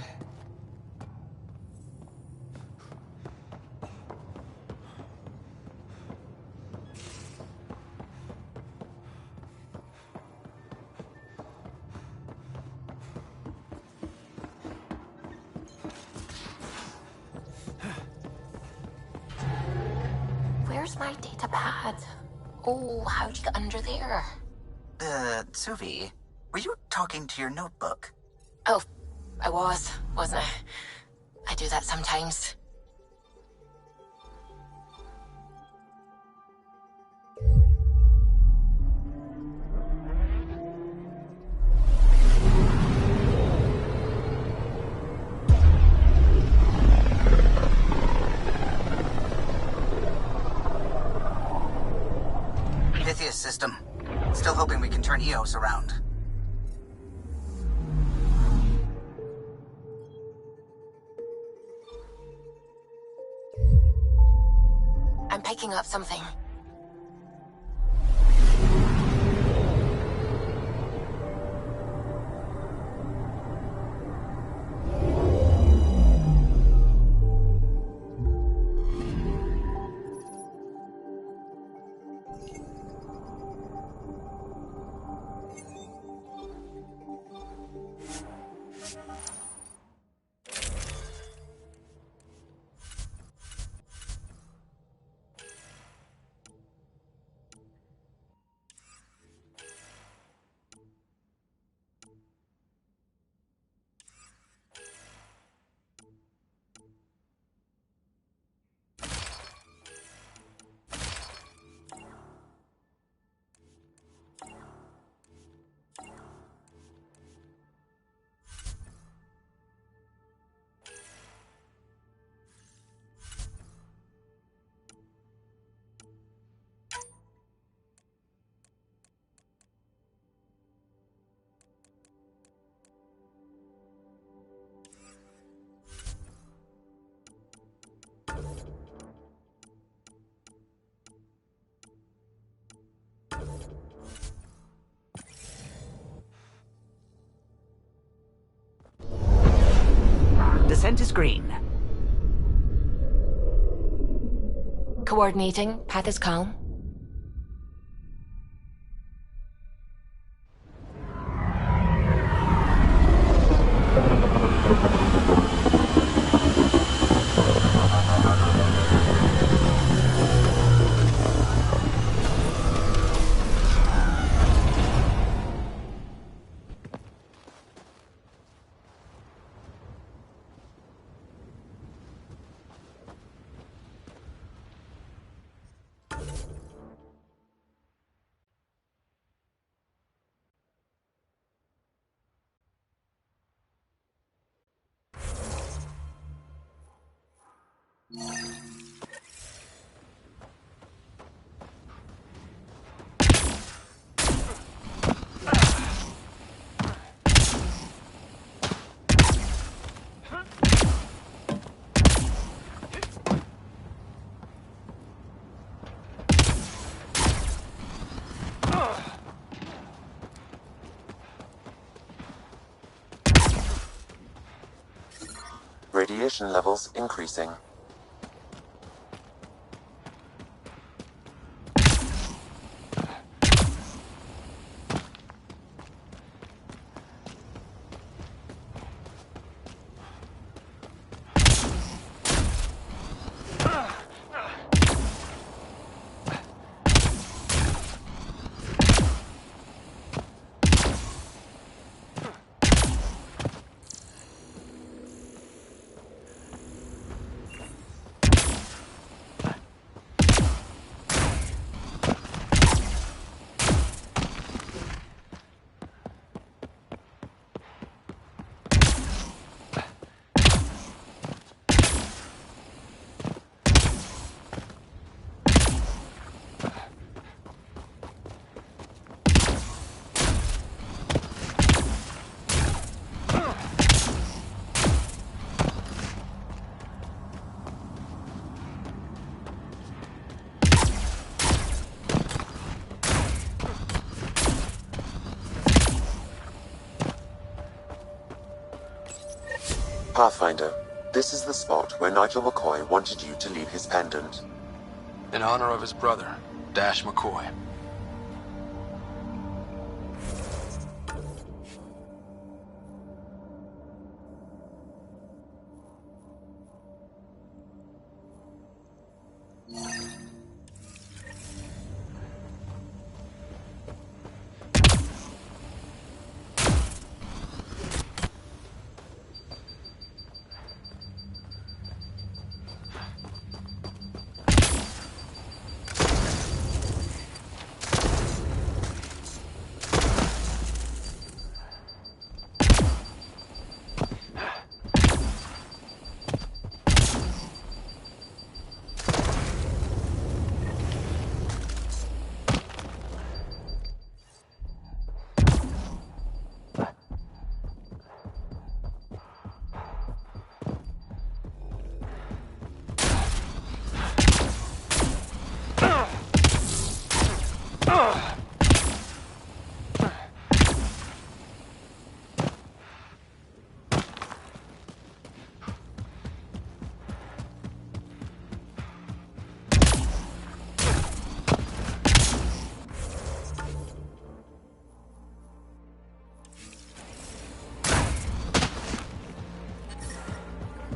Where's my data pad? Oh, how'd you get under there? Suvi, were you talking to your notebook? Oh, I wasn't I? I do that sometimes. Pythia's system. Still hoping we can turn Eos around. I'm picking up something. Descent is green. Coordinating. Path is calm. Radiation levels increasing. Pathfinder, this is the spot where Nigel McCoy wanted you to leave his pendant. In honor of his brother, Dash McCoy.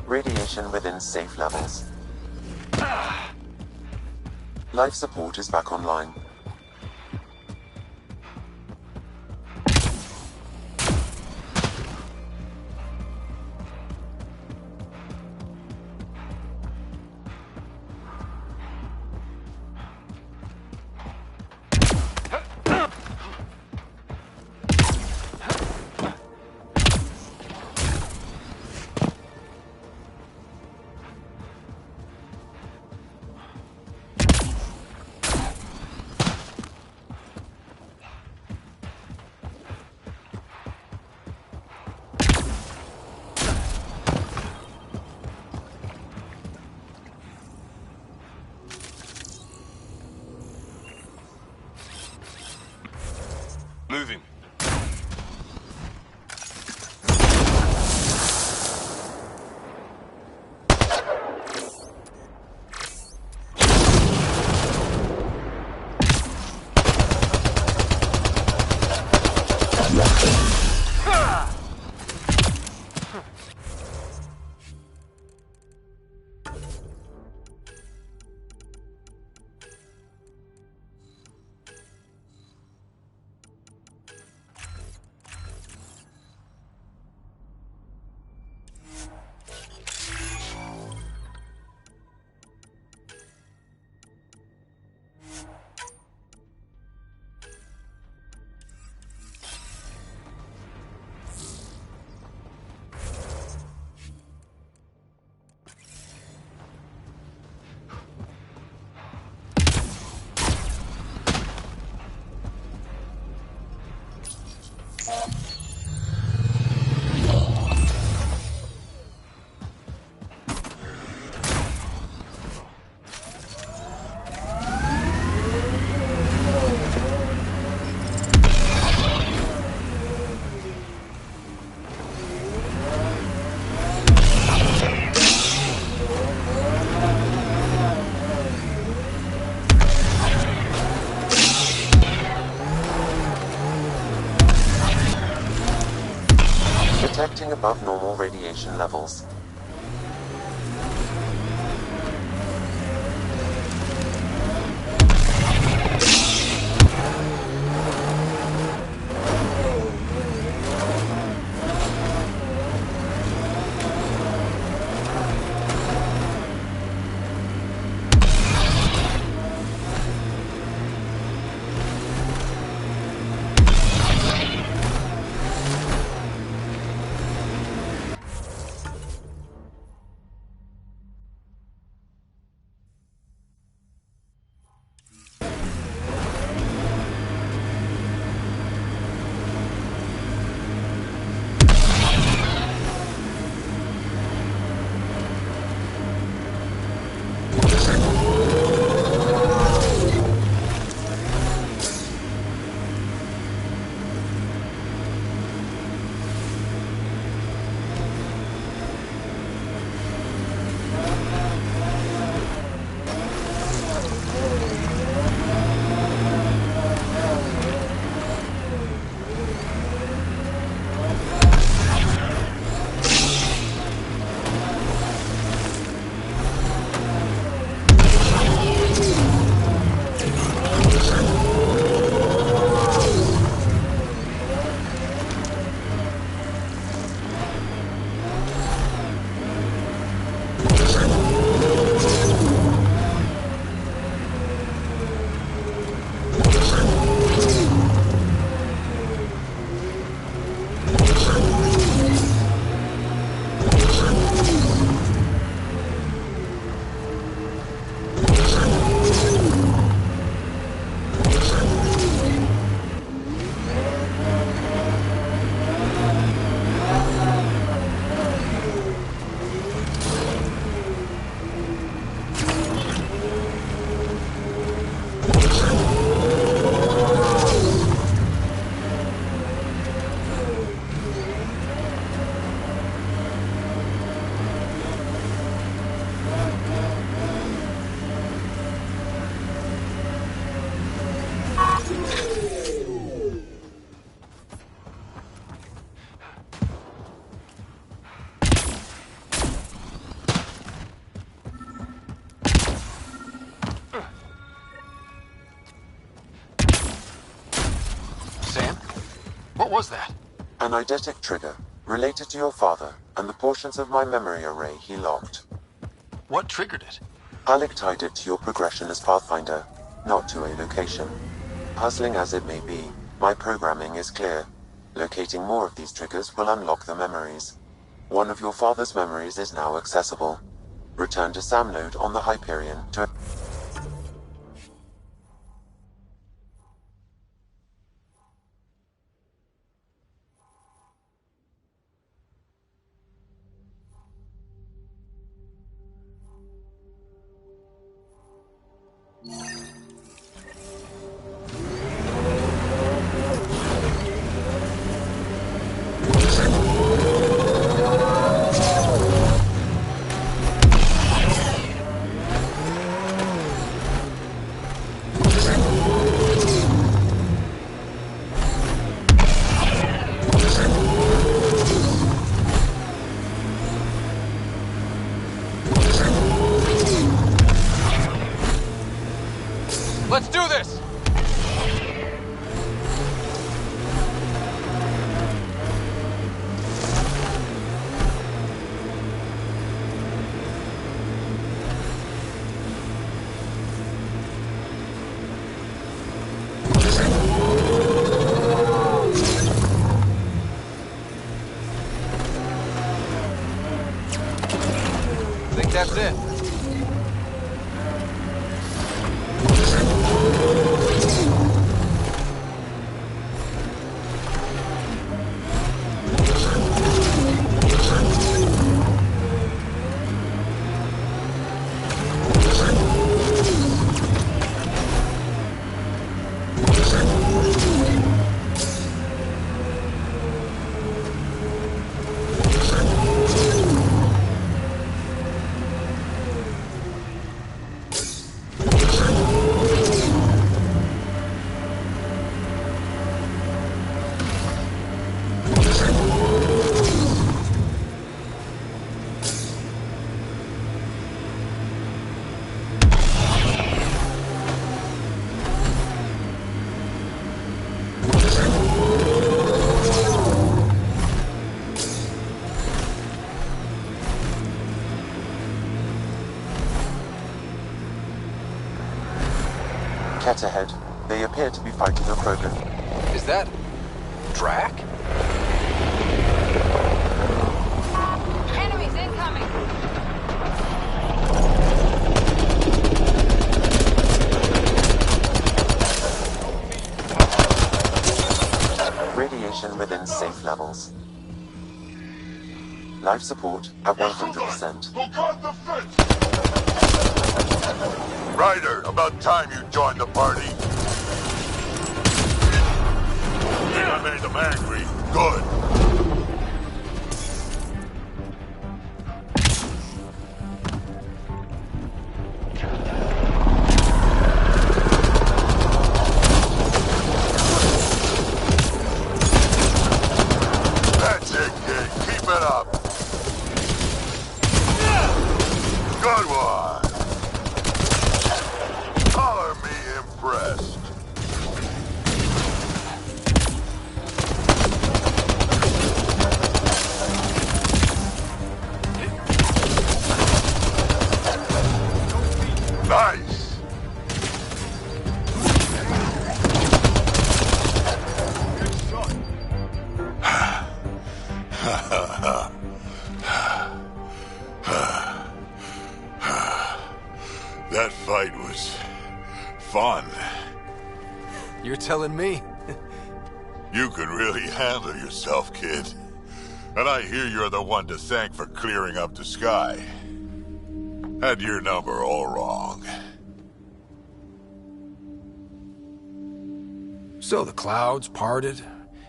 Radiation within safe levels. Life support is back online. Moving. detecting above normal radiation levels. What was that? An eidetic trigger, related to your father, and the portions of my memory array he locked. What triggered it? Alec tied it to your progression as Pathfinder, not to a location. Puzzling as it may be, my programming is clear. Locating more of these triggers will unlock the memories. One of your father's memories is now accessible. Return to Sam Node on the Hyperion to... Let's do this! I think that's it. Ket ahead. They appear to be fighting a Krogan. Is that... Drac? Enemies incoming! Radiation within safe levels. Life support at 100%. Ryder, about time you joined the party. I made them angry. Good. That's it, kid. Keep it up. Good one. Color me impressed. Nice. That fight was fun. You're telling me? You could really handle yourself, kid. And I hear you're the one to thank for clearing up the sky. Had your number all wrong. So the clouds parted,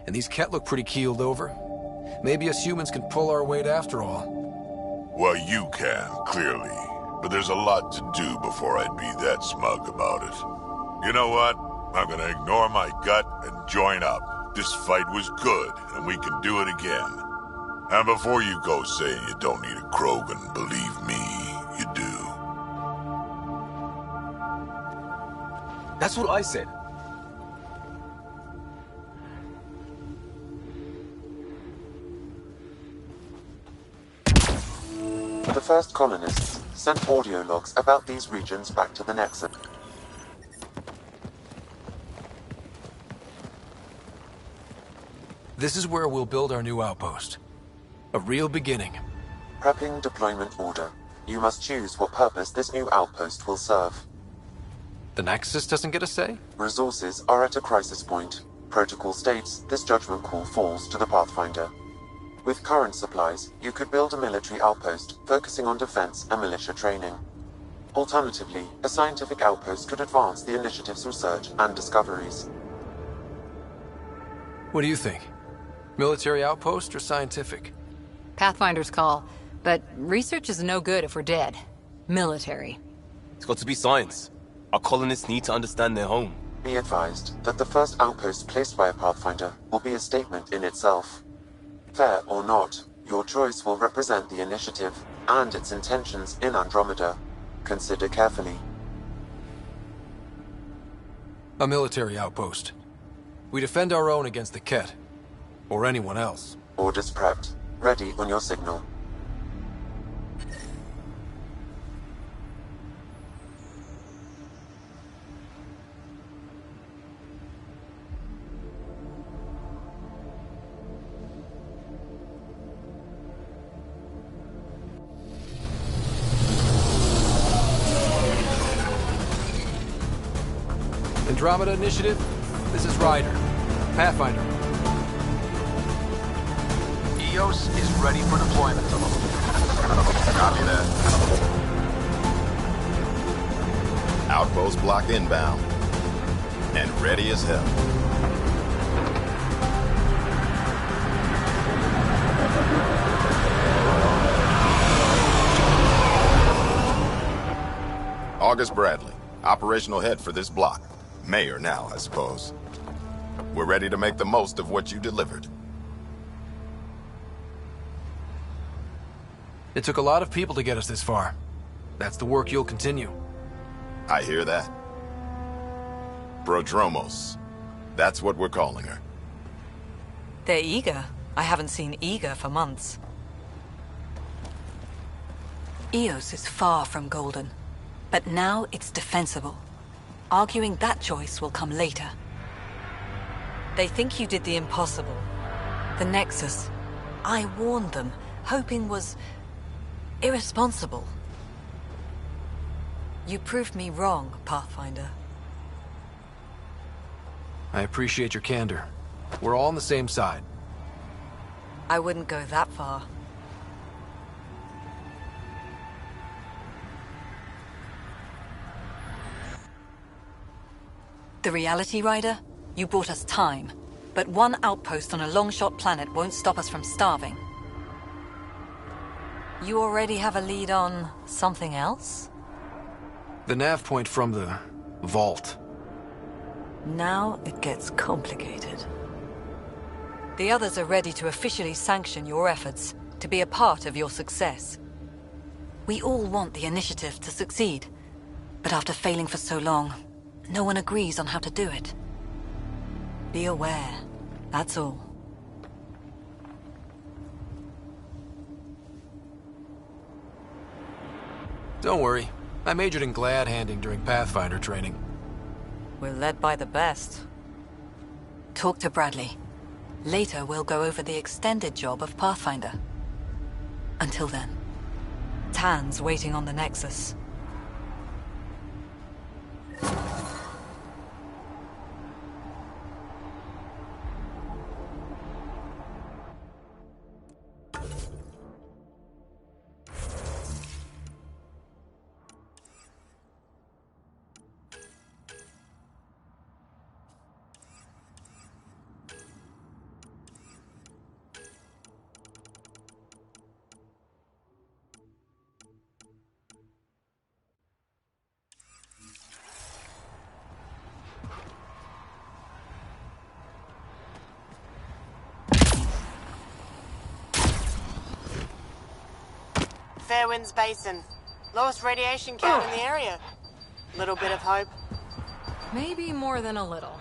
and these Ket look pretty keeled over. Maybe us humans can pull our weight after all. Well, you can, clearly. But there's a lot to do before I'd be that smug about it. You know what? I'm gonna ignore my gut and join up. This fight was good, and we can do it again. And before you go saying you don't need a Krogan, believe me, you do. That's what I said. The first colonists sent audio logs about these regions back to the Nexus. This is where we'll build our new outpost. A real beginning. Prepping deployment order. You must choose what purpose this new outpost will serve. The Nexus doesn't get a say? Resources are at a crisis point. Protocol states this judgment call falls to the Pathfinder. With current supplies, you could build a military outpost focusing on defense and militia training. Alternatively, a scientific outpost could advance the initiative's research and discoveries. What do you think? Military outpost or scientific? Pathfinder's call, but research is no good if we're dead. Military. It's got to be science. Our colonists need to understand their home. Be advised that the first outpost placed by a Pathfinder will be a statement in itself. Fair or not, your choice will represent the initiative and its intentions in Andromeda. Consider carefully. A military outpost. We defend our own against the Ket. Or anyone else. Orders prepped. Ready on your signal. Andromeda Initiative, this is Ryder. Pathfinder. EOS is ready for deployment. Copy that. Outpost block inbound. And ready as hell. August Bradley, operational head for this block. Mayor now, I suppose. We're ready to make the most of what you delivered. It took a lot of people to get us this far. That's the work you'll continue. I hear that. Prodromos. That's what we're calling her. They're eager. I haven't seen eager for months. EOS is far from golden, but now it's defensible. Arguing that choice will come later. They think you did the impossible. The Nexus. I warned them, hoping was irresponsible. You proved me wrong, Pathfinder. I appreciate your candor. We're all on the same side. I wouldn't go that far. The Reality Rider? You brought us time. But one outpost on a long-shot planet won't stop us from starving. You already have a lead on something else? The nav point from the vault. Now it gets complicated. The others are ready to officially sanction your efforts, to be a part of your success. We all want the initiative to succeed, but after failing for so long, no one agrees on how to do it. Be aware, that's all. Don't worry. I majored in glad handing during Pathfinder training. We're led by the best. Talk to Bradley. Later, we'll go over the extended job of Pathfinder. Until then, Tan's waiting on the Nexus. Fairwinds Basin. Lowest radiation count in the area. Little bit of hope. Maybe more than a little.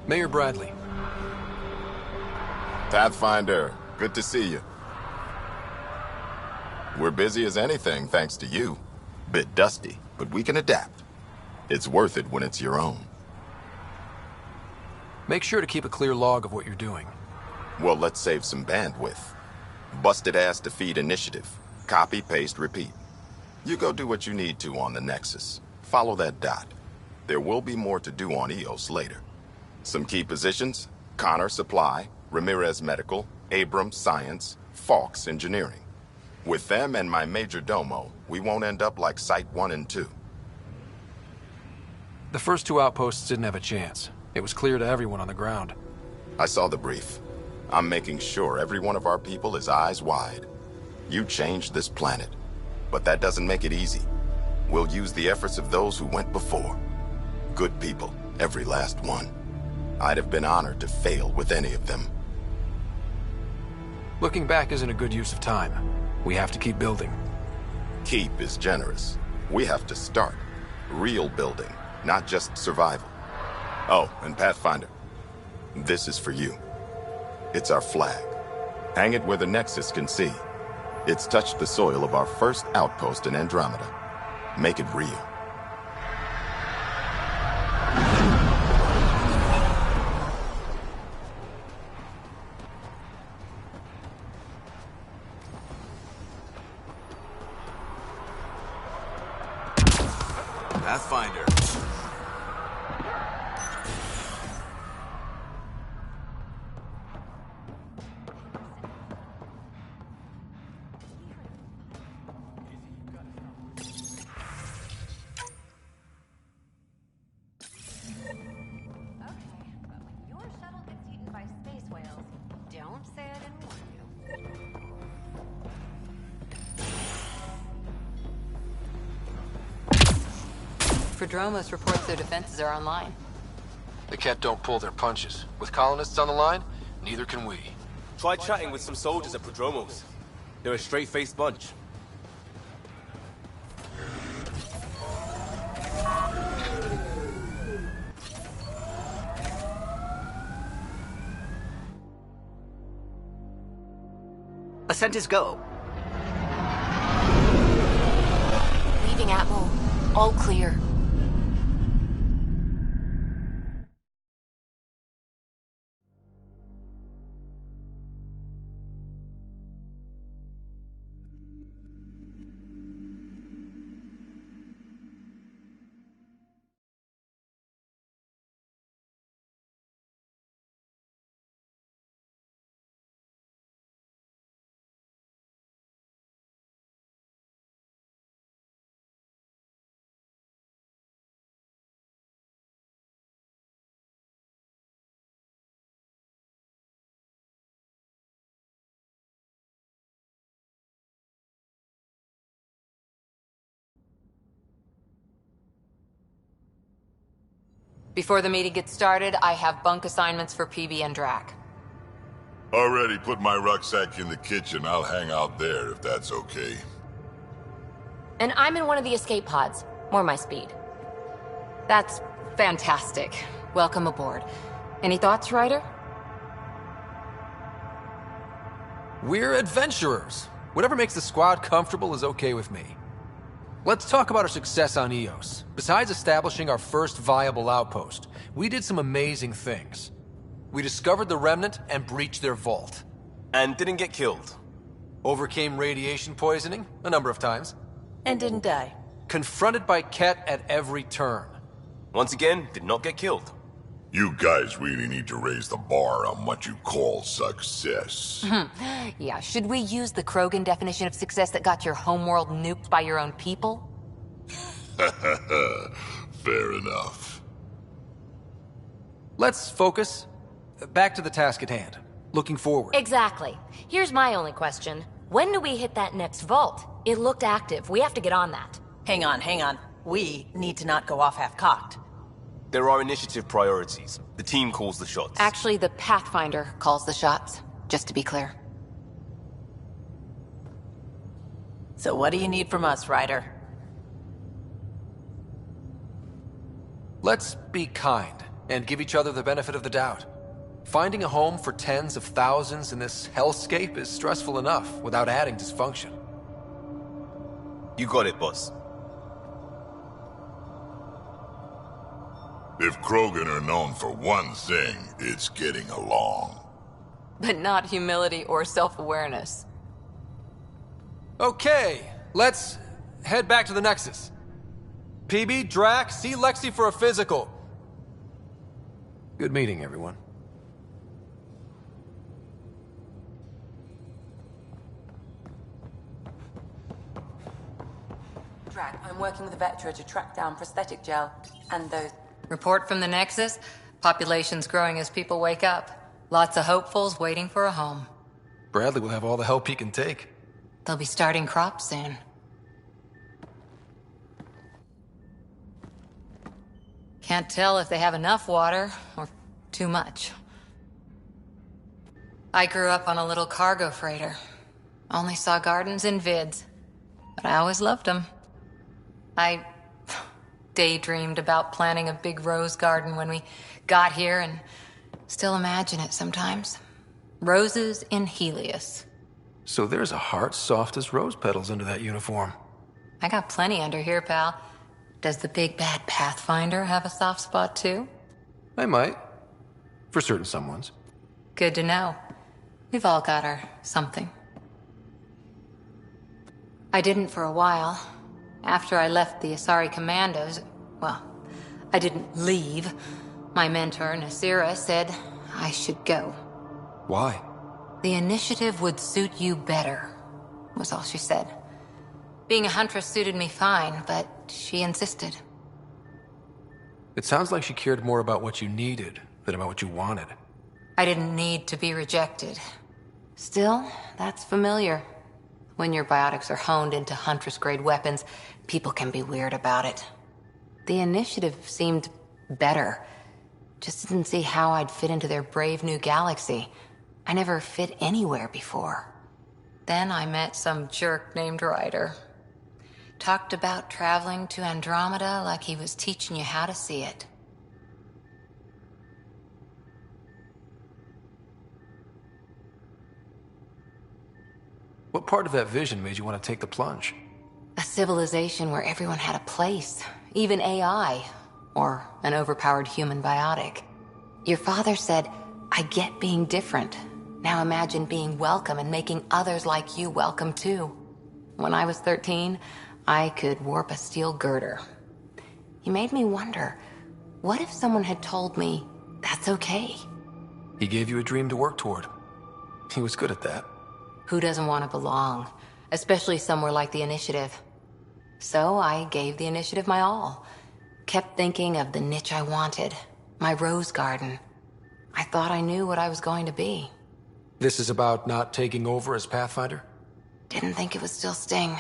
Mayor Bradley. Pathfinder, good to see you. We're busy as anything, thanks to you. Bit dusty, but we can adapt. It's worth it when it's your own. Make sure to keep a clear log of what you're doing. Well, let's save some bandwidth. Busted ass to feed initiative. Copy, paste, repeat. You go do what you need to on the Nexus. Follow that dot. There will be more to do on EOS later. Some key positions: Connor Supply, Ramirez Medical, Abrams Science, Fawkes Engineering. With them and my major domo, we won't end up like Site 1 and 2. The first two outposts didn't have a chance. It was clear to everyone on the ground. I saw the brief. I'm making sure every one of our people is eyes wide. You changed this planet, but that doesn't make it easy. We'll use the efforts of those who went before. Good people, every last one. I'd have been honored to fail with any of them. Looking back isn't a good use of time. We have to keep building. Keep is generous. We have to start. Real building, not just survival. Oh, and Pathfinder, this is for you. It's our flag. Hang it where the Nexus can see. It's touched the soil of our first outpost in Andromeda. Make it real. Pathfinder. Prodromos reports their defenses are online. The Ket don't pull their punches. With colonists on the line, neither can we. Try chatting with some soldiers at Prodromos. They're a straight-faced bunch. Ascent is go. Leaving Atmo. All clear. Before the meeting gets started, I have bunk assignments for PB and Drac. Already put my rucksack in the kitchen. I'll hang out there if that's okay. And I'm in one of the escape pods. More my speed. That's fantastic. Welcome aboard. Any thoughts, Ryder? We're adventurers. Whatever makes the squad comfortable is okay with me. Let's talk about our success on Eos. Besides establishing our first viable outpost, we did some amazing things. We discovered the Remnant and breached their vault. And didn't get killed. Overcame radiation poisoning a number of times. And didn't die. Confronted by Ket at every turn. Once again, did not get killed. You guys really need to raise the bar on what you call success. Yeah, should we use the Krogan definition of success that got your homeworld nuked by your own people? Fair enough. Let's focus. Back to the task at hand. Looking forward. Exactly. Here's my only question. When do we hit that next vault? It looked active. We have to get on that. Hang on. We need to not go off half-cocked. There are initiative priorities. The team calls the shots. Actually, the Pathfinder calls the shots, just to be clear. So what do you need from us, Ryder? Let's be kind and give each other the benefit of the doubt. Finding a home for tens of thousands in this hellscape is stressful enough without adding dysfunction. You got it, boss. If Krogan are known for one thing, it's getting along. But not humility or self-awareness. Okay, let's head back to the Nexus. PB, Drac, see Lexi for a physical. Good meeting, everyone. Drac, I'm working with Vectra to track down prosthetic gel and those... Report from the Nexus. Population's growing as people wake up. Lots of hopefuls waiting for a home. Bradley will have all the help he can take. They'll be starting crops soon. Can't tell if they have enough water or too much. I grew up on a little cargo freighter. Only saw gardens in vids, but I always loved them. I daydreamed about planting a big rose garden when we got here and still imagine it sometimes. Roses in Helios. So there's a heart soft as rose petals under that uniform. I got plenty under here, pal. Does the big bad Pathfinder have a soft spot too? I might. For certain someones. Good to know. We've all got our something. I didn't for a while. After I left the Asari Commandos, well, I didn't leave. My mentor, Nasira, said I should go. Why? The initiative would suit you better, was all she said. Being a huntress suited me fine, but she insisted. It sounds like she cared more about what you needed than about what you wanted. I didn't need to be rejected. Still, that's familiar. When your biotics are honed into huntress-grade weapons, people can be weird about it. The initiative seemed better. Just didn't see how I'd fit into their brave new galaxy. I never fit anywhere before. Then I met some jerk named Ryder. Talked about traveling to Andromeda like he was teaching you how to see it. What part of that vision made you want to take the plunge? A civilization where everyone had a place, even AI, or an overpowered human biotic. Your father said, I get being different. Now imagine being welcome and making others like you welcome too. When I was 13, I could warp a steel girder. He made me wonder, what if someone had told me, that's okay? He gave you a dream to work toward. He was good at that. Who doesn't want to belong? Especially somewhere like the Initiative. So I gave the Initiative my all. Kept thinking of the niche I wanted. My rose garden. I thought I knew what I was going to be. This is about not taking over as Pathfinder? Didn't think it would still sting.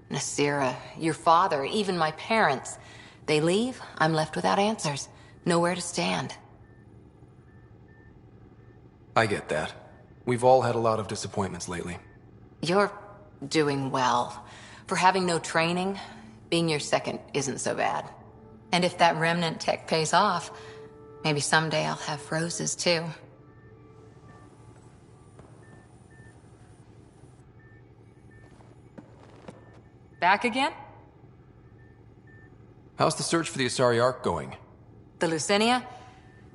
Nasira, your father, even my parents. They leave, I'm left without answers. Nowhere to stand. I get that. We've all had a lot of disappointments lately. You're doing well. For having no training, being your second isn't so bad. And if that remnant tech pays off, maybe someday I'll have roses too. Back again? How's the search for the Asari Ark going? The Lucinia?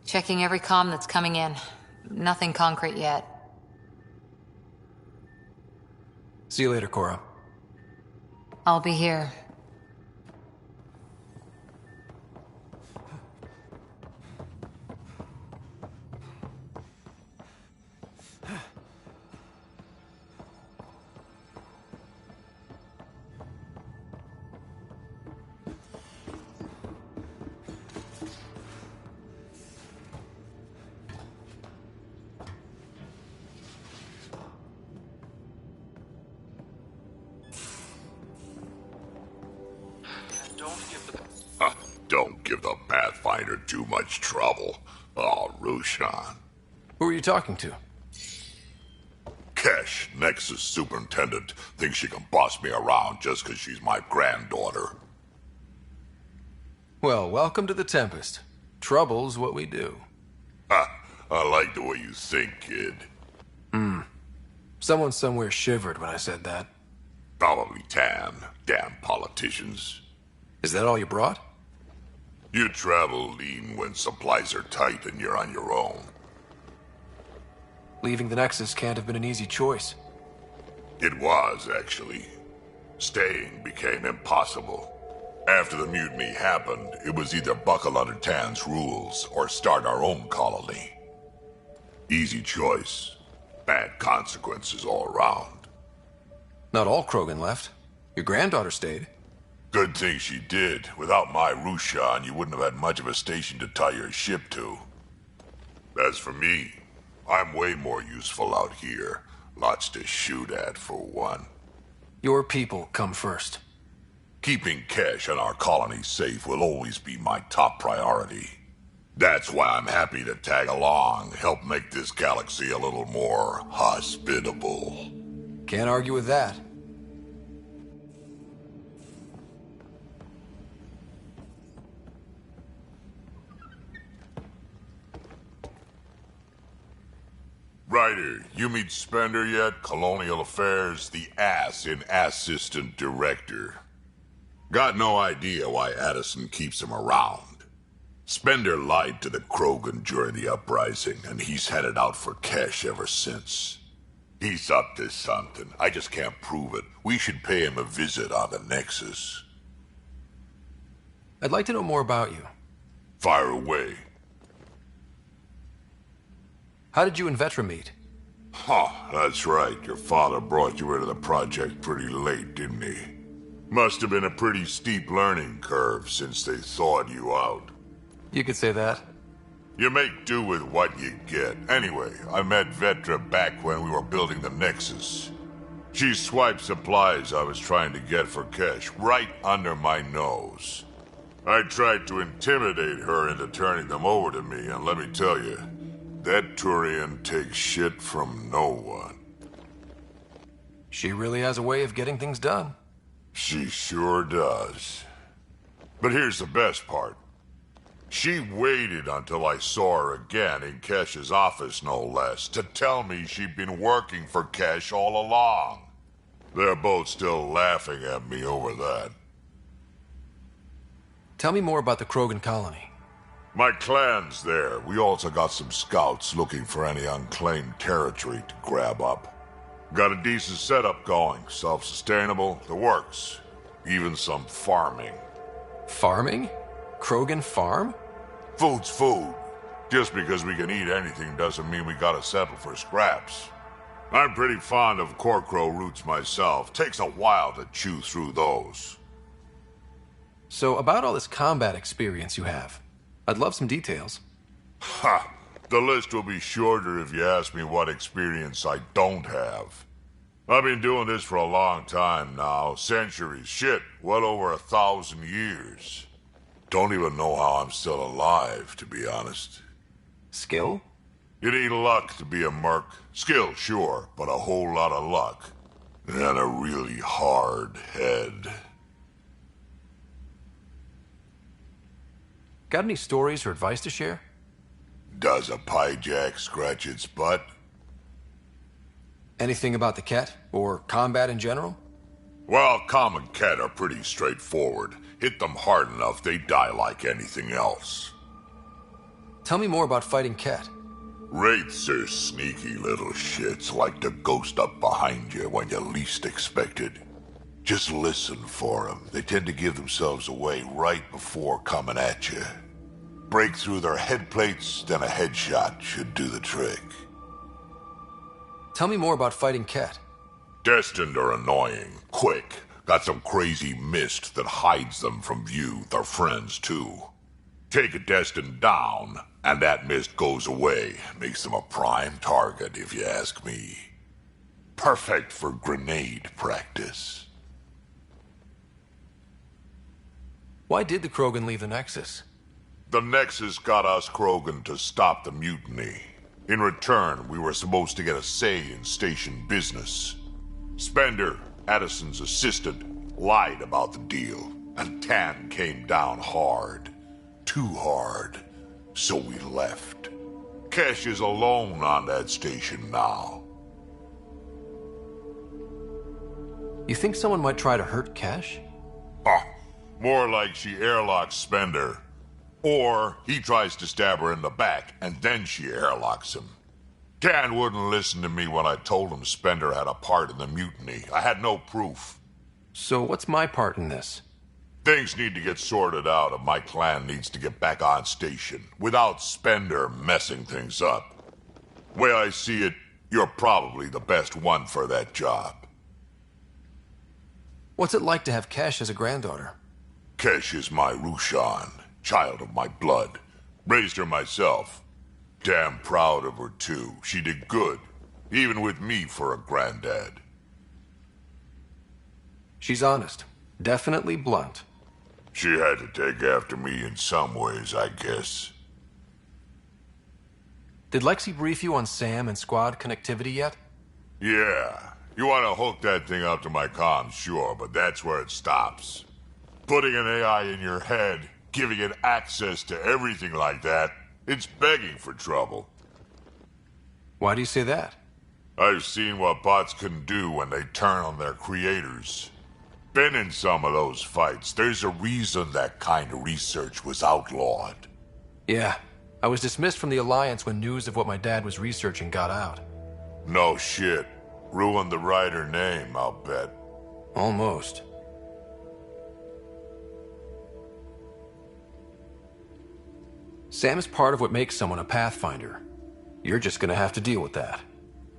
Checking every comm that's coming in. Nothing concrete yet. See you later, Cora. I'll be here. Don't give the Pathfinder too much trouble. Oh, Rushan. Who are you talking to? Kesh, Nexus Superintendent, thinks she can boss me around just because she's my granddaughter. Well, welcome to the Tempest. Trouble's what we do. Ha! I like the way you think, kid. Someone somewhere shivered when I said that. Probably Tan. Damn politicians. Is that all you brought? You travel lean when supplies are tight and you're on your own. Leaving the Nexus can't have been an easy choice. It was, actually. Staying became impossible. After the mutiny happened, it was either buckle under Tan's rules or start our own colony. Easy choice. Bad consequences all around. Not all Krogan left. Your granddaughter stayed. Good thing she did. Without my Rushan, you wouldn't have had much of a station to tie your ship to. As for me, I'm way more useful out here. Lots to shoot at, for one. Your people come first. Keeping Kesh and our colony safe will always be my top priority. That's why I'm happy to tag along, help make this galaxy a little more hospitable. Can't argue with that. Ryder, you meet Spender yet? Colonial Affairs, the ass in Assistant Director. Got no idea why Addison keeps him around. Spender lied to the Krogan during the uprising, and he's headed out for Kesh ever since. He's up to something. I just can't prove it. We should pay him a visit on the Nexus. I'd like to know more about you. Fire away. How did you and Vetra meet? Huh, that's right. Your father brought you into the project pretty late, didn't he? Must have been a pretty steep learning curve since they thawed you out. You could say that. You make do with what you get. Anyway, I met Vetra back when we were building the Nexus. She swiped supplies I was trying to get for Kesh right under my nose. I tried to intimidate her into turning them over to me, and let me tell you, that Turian takes shit from no one. She really has a way of getting things done. She sure does. But here's the best part. She waited until I saw her again in Kesh's office, no less, to tell me she'd been working for Kesh all along. They're both still laughing at me over that. Tell me more about the Krogan colony. My clan's there. We also got some scouts looking for any unclaimed territory to grab up. Got a decent setup going. Self-sustainable, the works. Even some farming. Farming? Krogan farm? Food's food. Just because we can eat anything doesn't mean we gotta settle for scraps. I'm pretty fond of Corcrow roots myself. Takes a while to chew through those. So, about all this combat experience you have, I'd love some details. Ha! The list will be shorter if you ask me what experience I don't have. I've been doing this for a long time now. Centuries. Shit, well over 1,000 years. Don't even know how I'm still alive, to be honest. Skill? You need luck to be a merc. Skill, sure, but a whole lot of luck. And a really hard head. Got any stories or advice to share? Does a pyjak scratch its butt? Anything about the Ket, or combat in general? Well, common Ket are pretty straightforward. Hit them hard enough, they die like anything else. Tell me more about fighting Ket. Wraiths are sneaky little shits, like to ghost up behind you when you least expect it. Just listen for them. They tend to give themselves away right before coming at you. Break through their head plates, then a headshot should do the trick. Tell me more about fighting Ket. Destined are annoying, quick. Got some crazy mist that hides them from view, their friends too. Take a Destined down, and that mist goes away. Makes them a prime target, if you ask me. Perfect for grenade practice. Why did the Krogan leave the Nexus? The Nexus got us Krogan to stop the mutiny. In return, we were supposed to get a say in station business. Spender, Addison's assistant, lied about the deal, and Tan came down hard. Too hard. So we left. Kesh is alone on that station now. You think someone might try to hurt Kesh? More like she airlocks Spender. Or he tries to stab her in the back, and then she airlocks him. Tan wouldn't listen to me when I told him Spender had a part in the mutiny. I had no proof. So what's my part in this? Things need to get sorted out, and my clan needs to get back on station, without Spender messing things up. Way I see it, you're probably the best one for that job. What's it like to have Kesh as a granddaughter? Kesh is my Rushan, child of my blood. Raised her myself. Damn proud of her, too. She did good, even with me for a granddad. She's honest. Definitely blunt. She had to take after me in some ways, I guess. Did Lexi brief you on Sam and squad connectivity yet? Yeah. You want to hook that thing up to my comms, sure, but that's where it stops. Putting an AI in your head, giving it access to everything like that, it's begging for trouble. Why do you say that? I've seen what bots can do when they turn on their creators. Been in some of those fights. There's a reason that kind of research was outlawed. Yeah. I was dismissed from the Alliance when news of what my dad was researching got out. No shit. Ruined the writer name, I'll bet. Almost. Sam is part of what makes someone a Pathfinder. You're just gonna have to deal with that.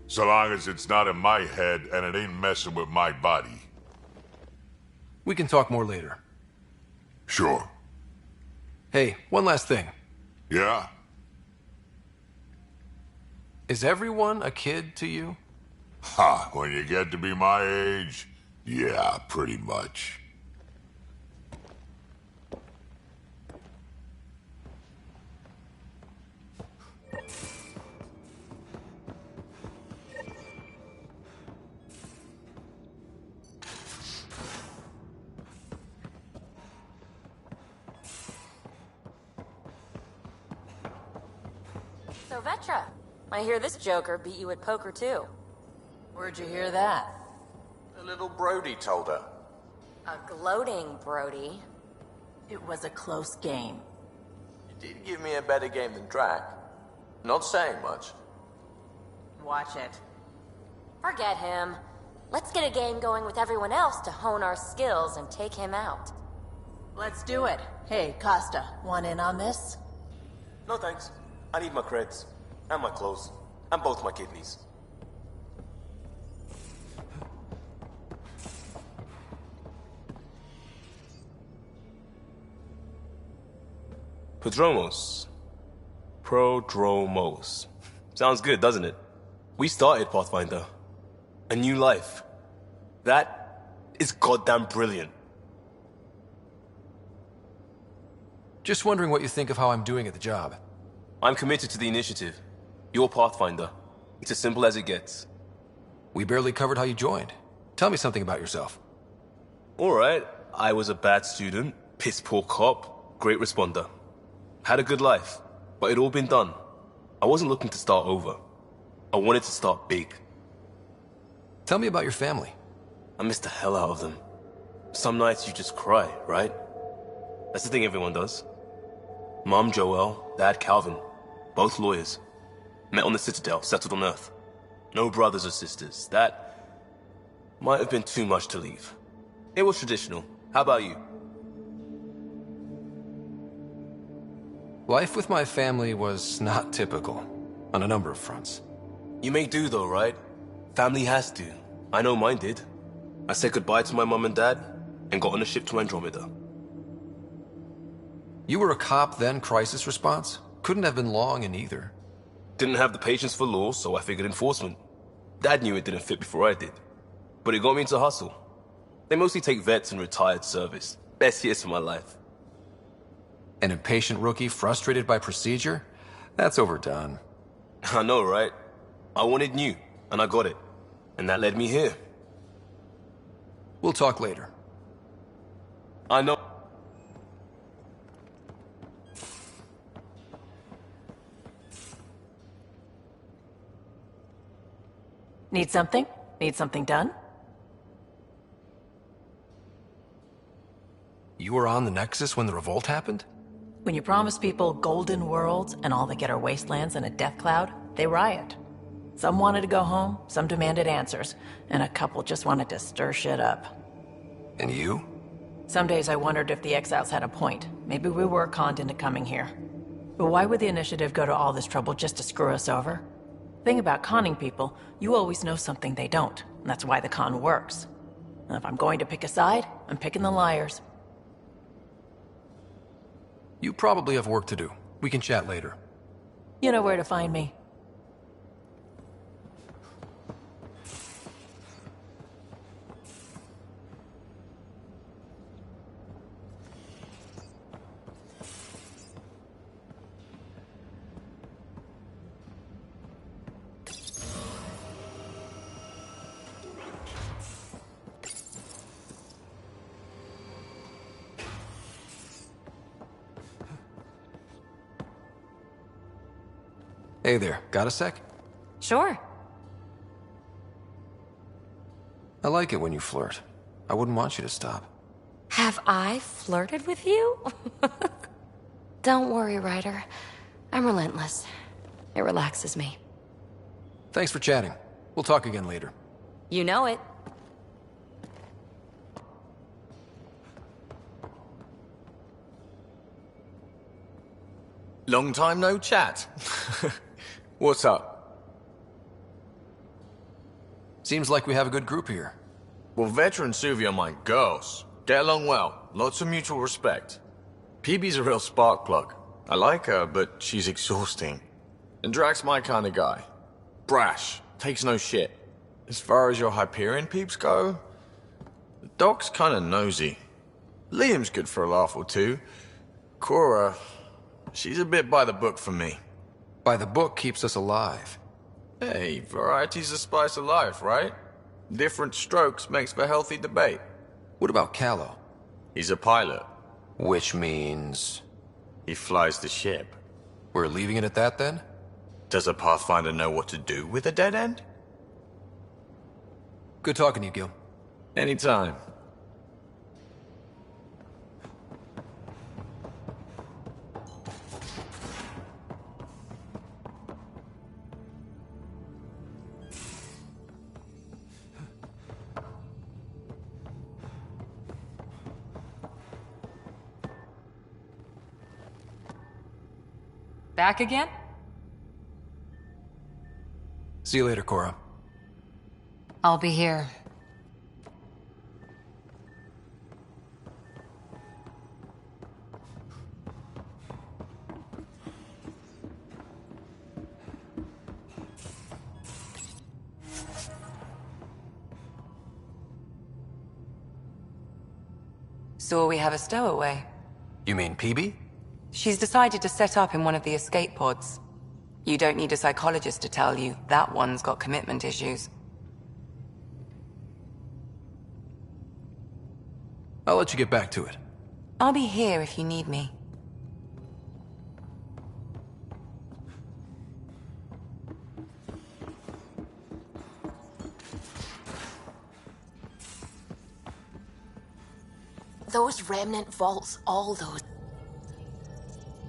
So long as it's not in my head and it ain't messing with my body. We can talk more later. Sure. Hey, one last thing. Yeah? Is everyone a kid to you? Ha, when you get to be my age, yeah, pretty much. So Vetra, I hear this joker beat you at poker too. Where'd you hear that? The little Brody told her. A gloating Brody. It was a close game. You did give me a better game than Drac. Not saying much. Watch it. Forget him. Let's get a game going with everyone else to hone our skills and take him out. Let's do it. Hey, Costa, want in on this? No thanks. I need my creds. And my clothes. And both my kidneys. Prodromos. Sounds good, doesn't it? We started Pathfinder. A new life. That is goddamn brilliant. Just wondering what you think of how I'm doing at the job. I'm committed to the initiative. You're Pathfinder. It's as simple as it gets. We barely covered how you joined. Tell me something about yourself. Alright, I was a bad student, piss poor cop, great responder. Had a good life, but it'd all been done. I wasn't looking to start over. I wanted to start big. Tell me about your family. I miss the hell out of them. Some nights you just cry, right? That's the thing everyone does. Mom Joelle, Dad Calvin, both lawyers. Met on the Citadel, settled on Earth. No brothers or sisters. That might have been too much to leave. It was traditional. How about you? Life with my family was not typical, on a number of fronts. You may do though, right? Family has to. I know mine did. I said goodbye to my mom and dad, and got on a ship to Andromeda. You were a cop then, crisis response? Couldn't have been long in either. Didn't have the patience for law, so I figured enforcement. Dad knew it didn't fit before I did. But it got me into hustle. They mostly take vets and retired service. Best years of my life. An impatient rookie frustrated by procedure? That's overdone. I know, right? I wanted new, and I got it. And that led me here. We'll talk later. I know. Need something? Need something done? You were on the Nexus when the revolt happened? When you promise people golden worlds and all they get are wastelands and a death cloud, they riot. Some wanted to go home, some demanded answers, and a couple just wanted to stir shit up. And you? Some days I wondered if the exiles had a point. Maybe we were conned into coming here. But why would the initiative go to all this trouble just to screw us over? Thing about conning people, you always know something they don't, and that's why the con works. And if I'm going to pick a side, I'm picking the liars. You probably have work to do. We can chat later. You know where to find me. Hey there, got a sec? Sure. I like it when you flirt. I wouldn't want you to stop. Have I flirted with you? Don't worry, Ryder. I'm relentless. It relaxes me. Thanks for chatting. We'll talk again later. You know it. Long time no chat. What's up? Seems like we have a good group here. Well, Vetra and Suvi are my girls. Get along well. Lots of mutual respect. PB's a real spark plug. I like her, but she's exhausting. And Drac's my kind of guy. Brash. Takes no shit. As far as your Hyperion peeps go, the Doc's kind of nosy. Liam's good for a laugh or two. Cora, she's a bit by the book for me. By the book keeps us alive. Hey, variety's the spice of life, right? Different strokes makes for healthy debate. What about Callow? He's a pilot. Which means... he flies the ship. We're leaving it at that, then? Does a Pathfinder know what to do with a dead end? Good talking to you, Gil. Anytime. Back again? See you later, Cora. I'll be here. So we have a stowaway. You mean PB? She's decided to set up in one of the escape pods. You don't need a psychologist to tell you that one's got commitment issues. I'll let you get back to it. I'll be here if you need me. Those remnant vaults, all those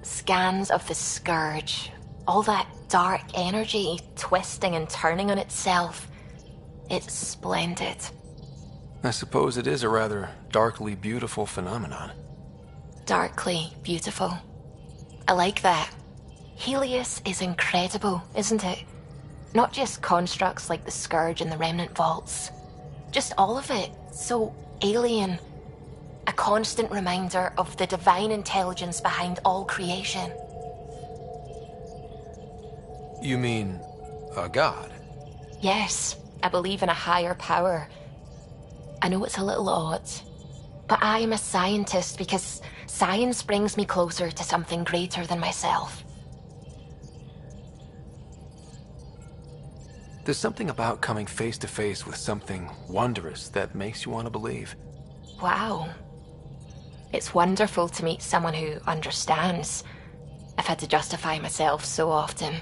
scans of the Scourge, all that dark energy twisting and turning on itself. It's splendid. I suppose it is a rather darkly beautiful phenomenon. Darkly beautiful. I like that. Helios is incredible, isn't it? Not just constructs like the Scourge and the remnant vaults. Just all of it. So alien. A constant reminder of the divine intelligence behind all creation. You mean a god? Yes, I believe in a higher power. I know it's a little odd, but I am a scientist because science brings me closer to something greater than myself. There's something about coming face to face with something wondrous that makes you want to believe. Wow. It's wonderful to meet someone who understands. I've had to justify myself so often,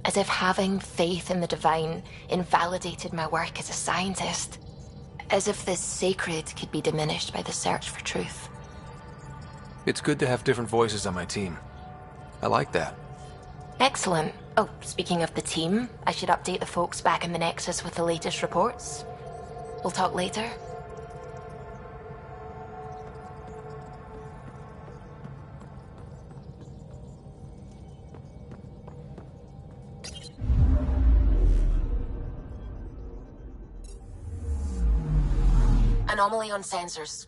as if having faith in the divine invalidated my work as a scientist. As if the sacred could be diminished by the search for truth. It's good to have different voices on my team. I like that. Excellent. Oh, speaking of the team, I should update the folks back in the Nexus with the latest reports. We'll talk later. Anomaly on sensors.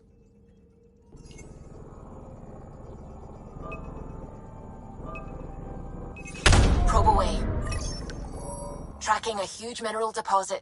Probe away. Tracking a huge mineral deposit.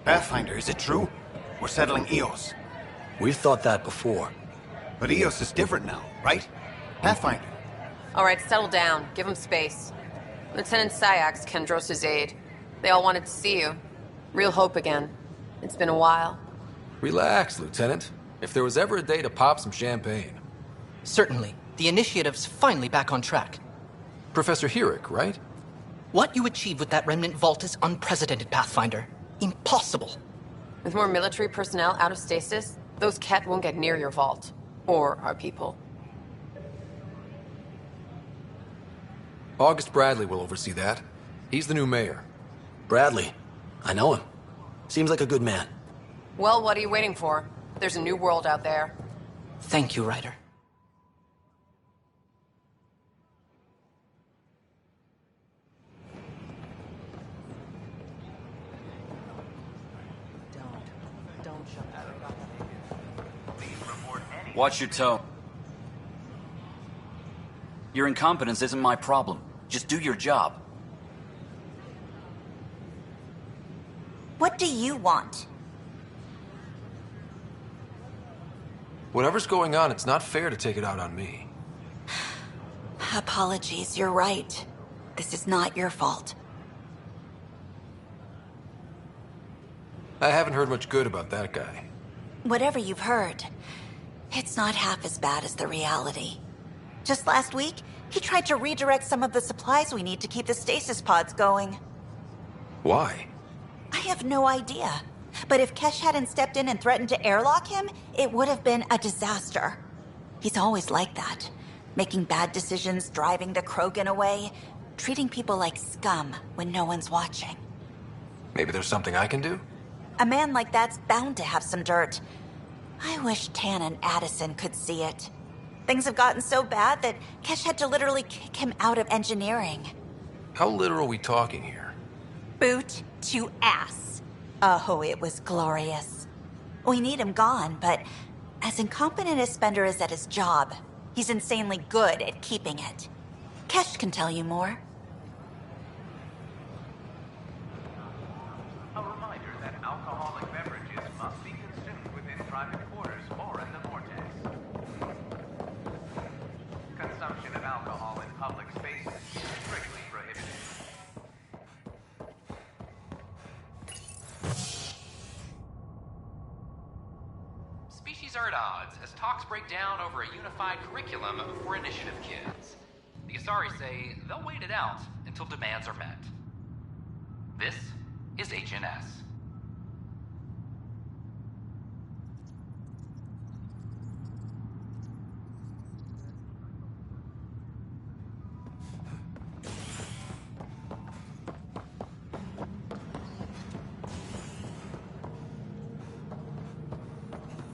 Pathfinder, is it true? We're settling Eos. We've thought that before. But Eos is different now, right? Pathfinder. All right, settle down. Give him space. Lieutenant Syax, Kendros' aide. They all wanted to see you. Real hope again. It's been a while. Relax, Lieutenant. If there was ever a day to pop some champagne. Certainly. The initiative's finally back on track. Professor Herrick, right? What you achieved with that remnant vault is unprecedented, Pathfinder. Impossible. With more military personnel out of stasis, those Ket won't get near your vault. Or our people. August Bradley will oversee that. He's the new mayor. Bradley. I know him. Seems like a good man. Well, what are you waiting for? There's a new world out there. Thank you, Ryder. Watch your tone. Your incompetence isn't my problem. Just do your job. What do you want? Whatever's going on, it's not fair to take it out on me. Apologies, you're right. This is not your fault. I haven't heard much good about that guy. Whatever you've heard, it's not half as bad as the reality. Just last week, he tried to redirect some of the supplies we need to keep the stasis pods going. Why? I have no idea. But if Kesh hadn't stepped in and threatened to airlock him, it would have been a disaster. He's always like that. Making bad decisions, driving the Krogan away, treating people like scum when no one's watching. Maybe there's something I can do? A man like that's bound to have some dirt. I wish Tan and Addison could see it. Things have gotten so bad that Kesh had to literally kick him out of engineering. How literal are we talking here? Boot to ass. Oh, it was glorious. We need him gone, but as incompetent as Spender is at his job, he's insanely good at keeping it. Kesh can tell you more. A reminder that alcoholic beverages must be consumed within private quarters or in the vortex. Consumption of alcohol in public spaces is strictly prohibited. Species are at odds as talks break down over a unified curriculum for initiative kids. The Asari say they'll wait it out until demands are met. This is HNS.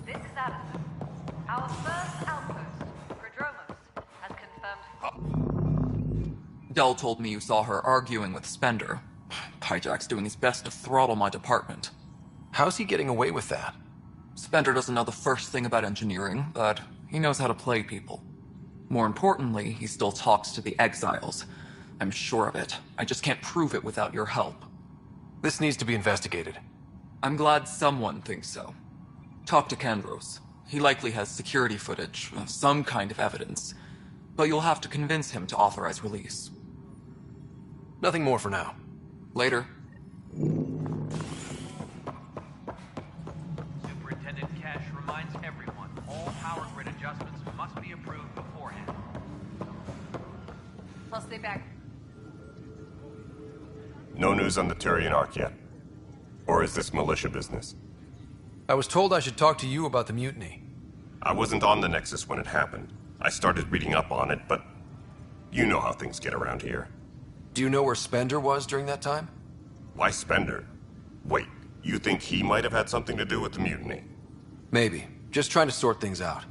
This is Addison. Our first outpost, Prodromos, has confirmed. Dell told me you saw her arguing with Spender. Hijack's doing his best to throttle my department. How's he getting away with that? Spender doesn't know the first thing about engineering, but he knows how to play people. More importantly, he still talks to the exiles. I'm sure of it. I just can't prove it without your help. This needs to be investigated. I'm glad someone thinks so. Talk to Kendros. He likely has security footage, some kind of evidence. But you'll have to convince him to authorize release. Nothing more for now. Later. Superintendent Cash reminds everyone all power grid adjustments must be approved beforehand. I'll stay back. No news on the Turian Ark yet? Or is this militia business? I was told I should talk to you about the mutiny. I wasn't on the Nexus when it happened. I started reading up on it, but you know how things get around here. Do you know where Spender was during that time? Why Spender? Wait, you think he might have had something to do with the mutiny? Maybe. Just trying to sort things out.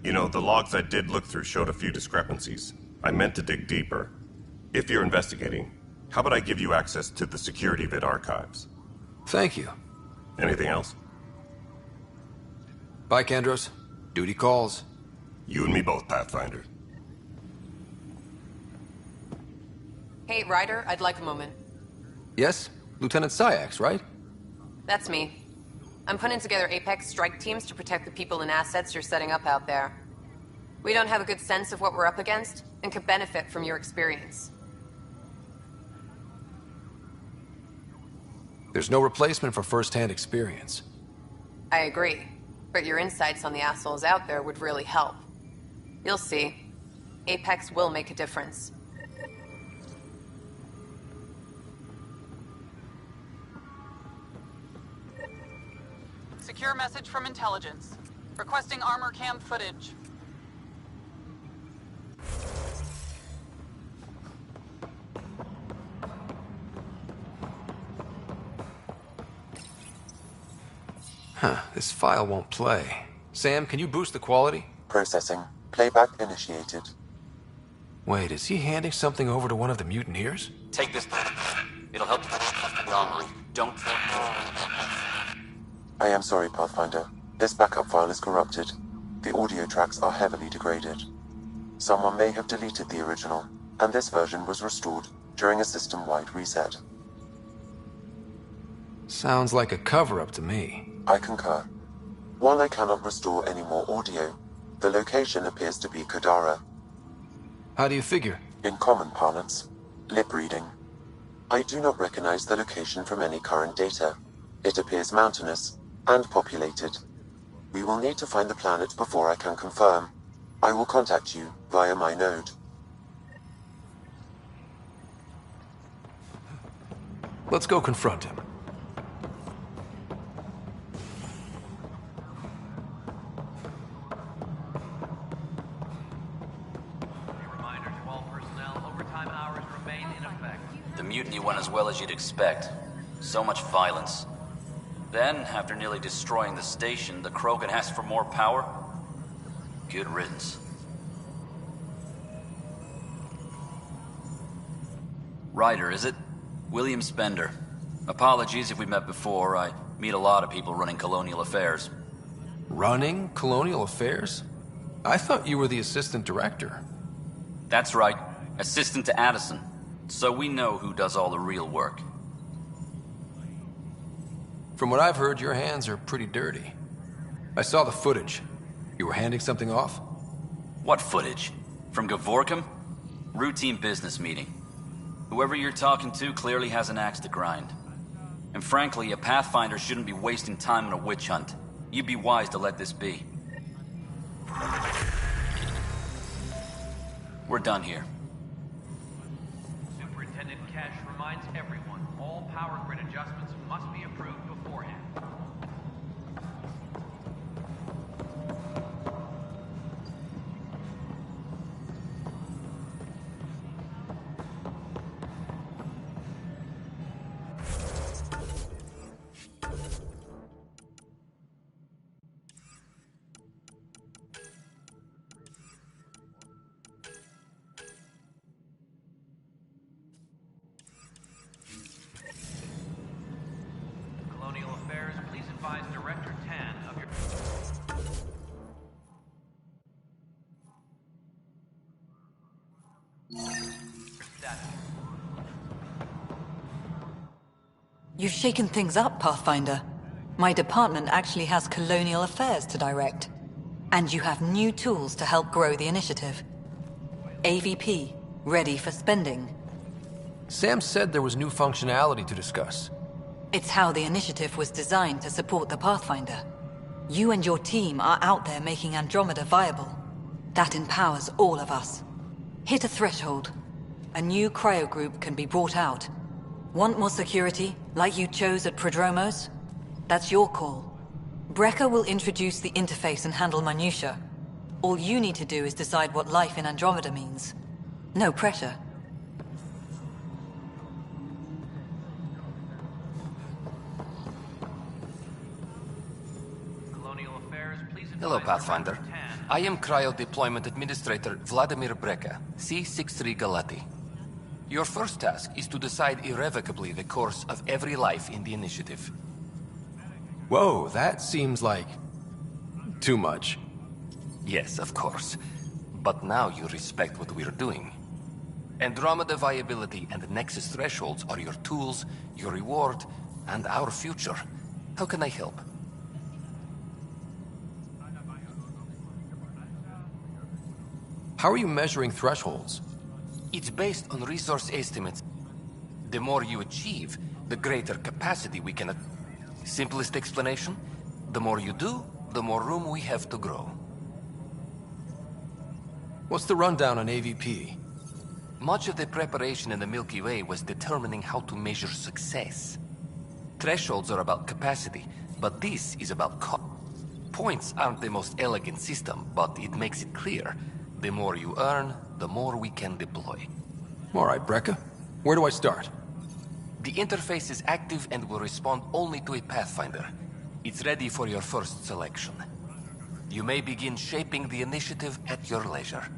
You know, the logs I did look through showed a few discrepancies. I meant to dig deeper. If you're investigating, how about I give you access to the security vid archives? Thank you. Anything else? Bye, Kendros. Duty calls. You and me both, Pathfinder. Hey, Ryder, I'd like a moment. Yes? Lieutenant Syax, right? That's me. I'm putting together Apex strike teams to protect the people and assets you're setting up out there. We don't have a good sense of what we're up against, and could benefit from your experience. There's no replacement for first-hand experience. I agree, but your insights on the assholes out there would really help. You'll see. Apex will make a difference. Secure message from intelligence. Requesting armor cam footage. Huh, this file won't play. Sam, can you boost the quality? Processing. Playback initiated. Wait, is he handing something over to one of the mutineers? Take this. It'll help the armory. Don't... I am sorry, Pathfinder. This backup file is corrupted. The audio tracks are heavily degraded. Someone may have deleted the original, and this version was restored during a system-wide reset. Sounds like a cover-up to me. I concur. While I cannot restore any more audio, the location appears to be Kadara. How do you figure? In common parlance, lip reading. I do not recognize the location from any current data. It appears mountainous and populated. We will need to find the planet before I can confirm. I will contact you via my node. Let's go confront him. The mutiny went as well as you'd expect. So much violence. Then, after nearly destroying the station, the Krogan asked for more power? Good riddance. Ryder, is it? William Spender. Apologies if we met before. I meet a lot of people running colonial affairs. Running colonial affairs? I thought you were the assistant director. That's right. Assistant to Addison. So we know who does all the real work. From what I've heard, your hands are pretty dirty. I saw the footage. You were handing something off? What footage? From Gavorkum? Routine business meeting. Whoever you're talking to clearly has an axe to grind. And frankly, a Pathfinder shouldn't be wasting time on a witch hunt. You'd be wise to let this be. We're done here. Superintendent Kesh reminds everyone all power grid adjustments must be approved beforehand. Colonial Affairs, please advise Director Tan of your... You've shaken things up, Pathfinder. My department actually has colonial affairs to direct. And you have new tools to help grow the initiative. AVP, ready for spending. Sam said there was new functionality to discuss. It's how the initiative was designed to support the Pathfinder. You and your team are out there making Andromeda viable. That empowers all of us. Hit a threshold. A new cryo group can be brought out. Want more security, like you chose at Prodromos? That's your call. Brecker will introduce the interface and handle minutiae. All you need to do is decide what life in Andromeda means. No pressure. Hello, Pathfinder. I am Cryo Deployment Administrator Vladimir Brecker, C-63 Galati. Your first task is to decide irrevocably the course of every life in the initiative. Whoa, that seems like... too much. Yes, of course. But now you respect what we're doing. Andromeda viability and Nexus thresholds are your tools, your reward, and our future. How can I help? How are you measuring thresholds? It's based on resource estimates. The more you achieve, the greater capacity we can... Simplest explanation? The more you do, the more room we have to grow. What's the rundown on AVP? Much of the preparation in the Milky Way was determining how to measure success. Thresholds are about capacity, but this is about cost. Points aren't the most elegant system, but it makes it clear. The more you earn, the more we can deploy. All right, Brekka. Where do I start? The interface is active and will respond only to a Pathfinder. It's ready for your first selection. You may begin shaping the initiative at your leisure.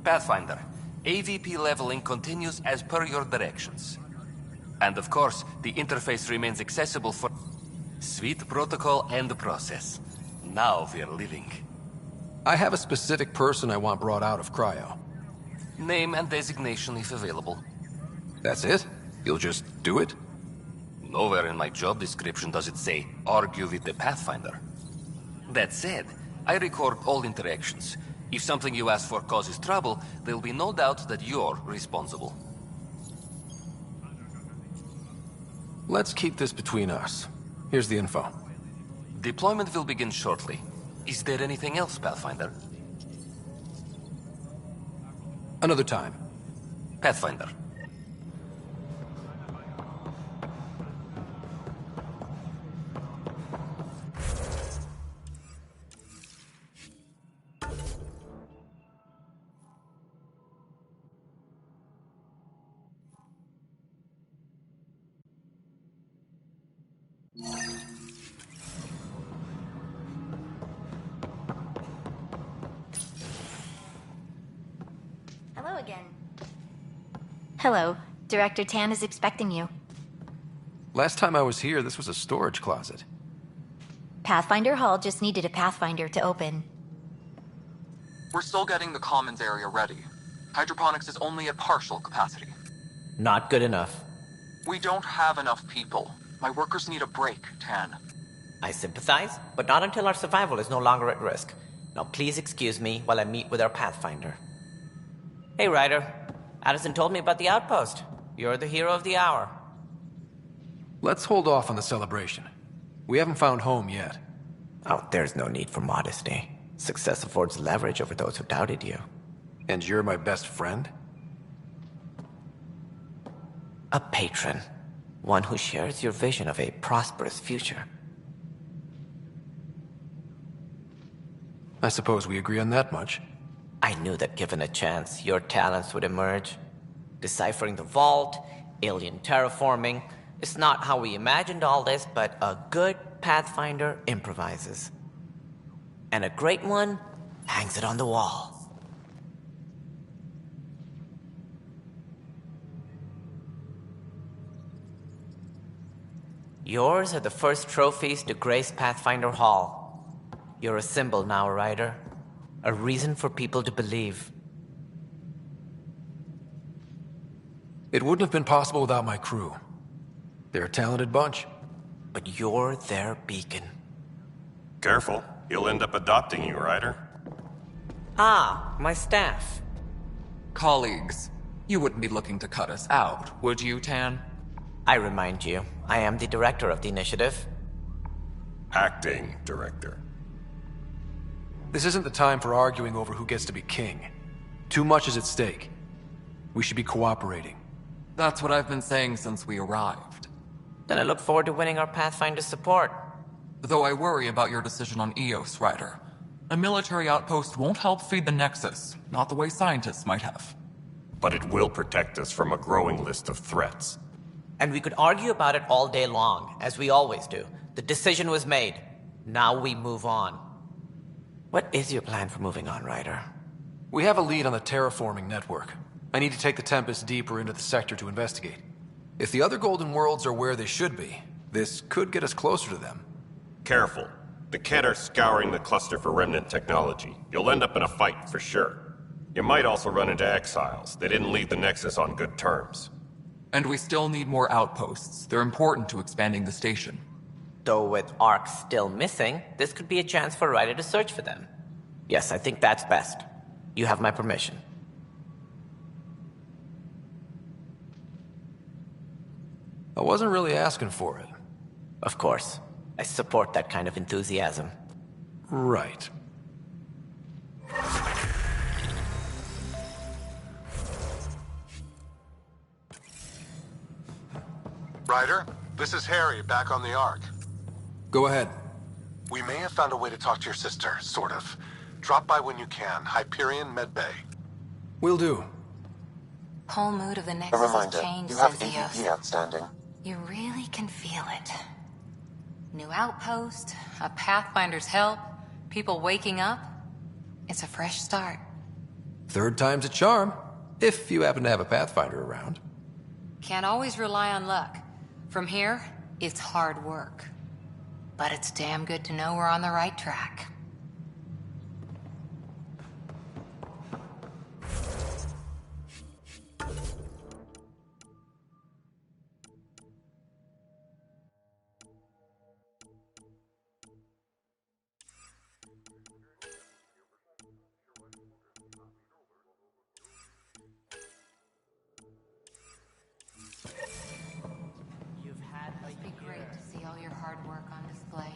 Pathfinder, AVP leveling continues as per your directions. And of course, the interface remains accessible for... Sweet protocol and process. Now we're living. I have a specific person I want brought out of cryo. Name and designation if available. That's it? You'll just do it? Nowhere in my job description does it say, argue with the Pathfinder. That said, I record all interactions. If something you ask for causes trouble, there'll be no doubt that you're responsible. Let's keep this between us. Here's the info. Deployment will begin shortly. Is there anything else, Pathfinder? Another time. Pathfinder. Hello again. Hello. Director Tan is expecting you. Last time I was here, this was a storage closet. Pathfinder Hall just needed a Pathfinder to open. We're still getting the commons area ready. Hydroponics is only at partial capacity. Not good enough. We don't have enough people. My workers need a break, Tan. I sympathize, but not until our survival is no longer at risk. Now please excuse me while I meet with our Pathfinder. Hey, Ryder. Addison told me about the outpost. You're the hero of the hour. Let's hold off on the celebration. We haven't found home yet. Oh, there's no need for modesty. Success affords leverage over those who doubted you. And you're my best friend? A patron. One who shares your vision of a prosperous future. I suppose we agree on that much. I knew that given a chance, your talents would emerge. Deciphering the vault, alien terraforming. It's not how we imagined all this, but a good Pathfinder improvises. And a great one hangs it on the wall. Yours are the first trophies to grace Pathfinder Hall. You're a symbol now, Ryder. A reason for people to believe. It wouldn't have been possible without my crew. They're a talented bunch. But you're their beacon. Careful. He'll end up adopting you, Ryder. Ah, my staff. Colleagues, you wouldn't be looking to cut us out, would you, Tan? I remind you, I am the director of the initiative. Acting director. This isn't the time for arguing over who gets to be king. Too much is at stake. We should be cooperating. That's what I've been saying since we arrived. Then I look forward to winning our Pathfinder support. Though I worry about your decision on Eos, Ryder. A military outpost won't help feed the Nexus, not the way scientists might have. But it will protect us from a growing list of threats. And we could argue about it all day long, as we always do. The decision was made. Now we move on. What is your plan for moving on, Ryder? We have a lead on the terraforming network. I need to take the Tempest deeper into the sector to investigate. If the other Golden Worlds are where they should be, this could get us closer to them. Careful. The Kett are scouring the cluster for remnant technology. You'll end up in a fight for sure. You might also run into exiles. They didn't leave the Nexus on good terms. And we still need more outposts. They're important to expanding the station. Though with Ark still missing, this could be a chance for Ryder to search for them. Yes, I think that's best. You have my permission. I wasn't really asking for it. Of course. I support that kind of enthusiasm. Right. Ryder, this is Harry, back on the Ark. Go ahead. We may have found a way to talk to your sister, sort of. Drop by when you can. Hyperion Medbay. Will do. Whole mood of the A Nexus reminder, has changed, you have says AVP Eos. outstanding. You really can feel it. New outpost, a Pathfinder's help, people waking up. It's a fresh start. Third time's a charm, if you happen to have a Pathfinder around. Can't always rely on luck. From here, it's hard work. But it's damn good to know we're on the right track. It'd be great to see all your hard work on display.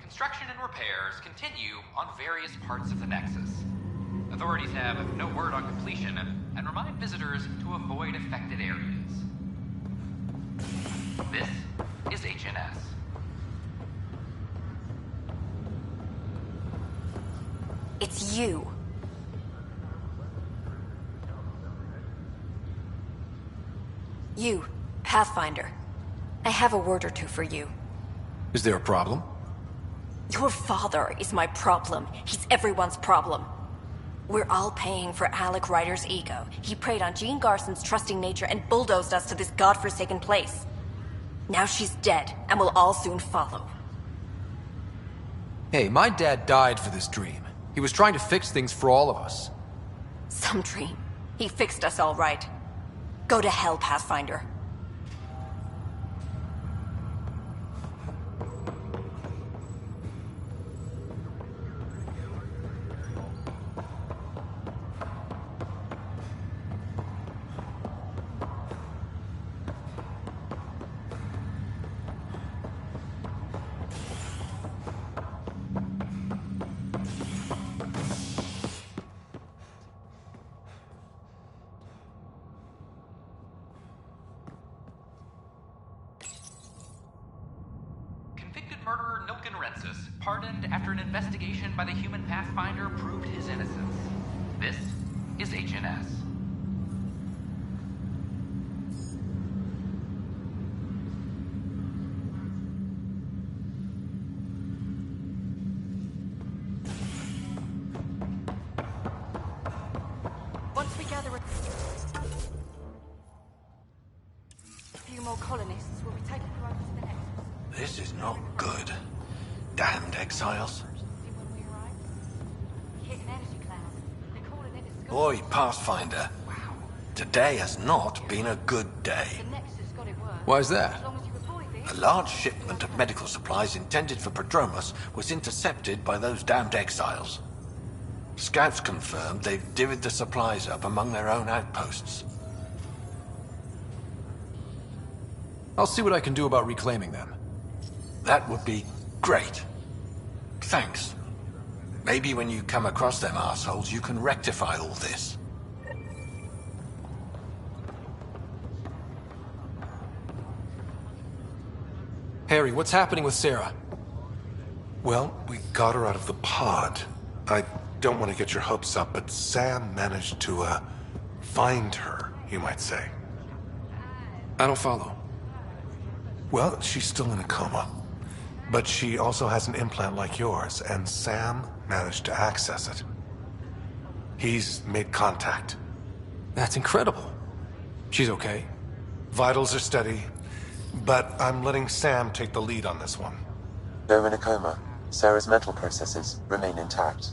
Construction and repairs continue on various parts of the Nexus. Authorities have no word on completion and remind visitors to avoid affected areas. This is HNS. It's you. You, Pathfinder. I have a word or two for you. Is there a problem? Your father is my problem. He's everyone's problem. We're all paying for Alec Ryder's ego. He preyed on Jean Garson's trusting nature and bulldozed us to this godforsaken place. Now she's dead, and we'll all soon follow. Hey, my dad died for this dream. He was trying to fix things for all of us. Some dream. He fixed us all right. Go to hell, Pathfinder. pardoned after an investigation by the human Pathfinder proved his innocence. This is HNS. Once we gather a few more colonists, we'll be taking you over to the next. This is not good. Damned exiles. Hit an energy cloud. They're calling it a Boy, Pathfinder. Today has not been a good day. Why's that? A large shipment of medical supplies intended for Prodromos was intercepted by those damned exiles. Scouts confirmed they've divvied the supplies up among their own outposts. I'll see what I can do about reclaiming them. That would be great. Thanks. Maybe when you come across them assholes, you can rectify all this. Harry, what's happening with Sarah? Well, we got her out of the pod. I don't want to get your hopes up, but Sam managed to, find her, you might say. I don't follow. Well, she's still in a coma. But she also has an implant like yours, and Sam managed to access it. He's made contact. That's incredible. She's okay? Vitals are steady, but I'm letting Sam take the lead on this one. Though in a coma, Sarah's mental processes remain intact.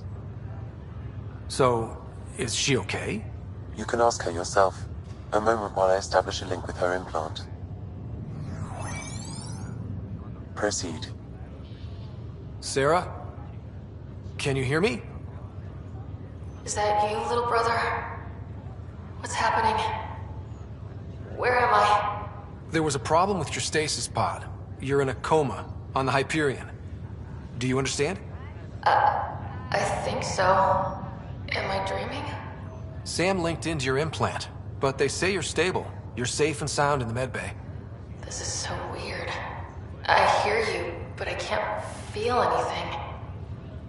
So, is she okay? You can ask her yourself. A moment while I establish a link with her implant. Proceed. Sarah? Can you hear me? Is that you, little brother? What's happening? Where am I? There was a problem with your stasis pod. You're in a coma on the Hyperion. Do you understand? I think so. Am I dreaming? Sam linked into your implant, but they say you're stable. You're safe and sound in the medbay. This is so weird. I hear you, but I can't feel anything.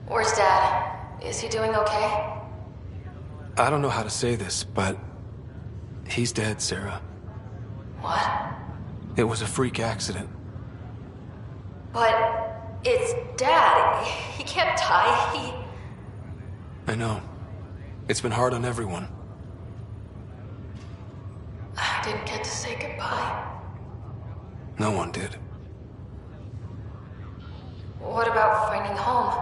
Where's Dad? Is he doing okay? I don't know how to say this, but he's dead, Sarah. What? It was a freak accident. But it's Dad. He can't die. I know. It's been hard on everyone. I didn't get to say goodbye. No one did. What about finding home?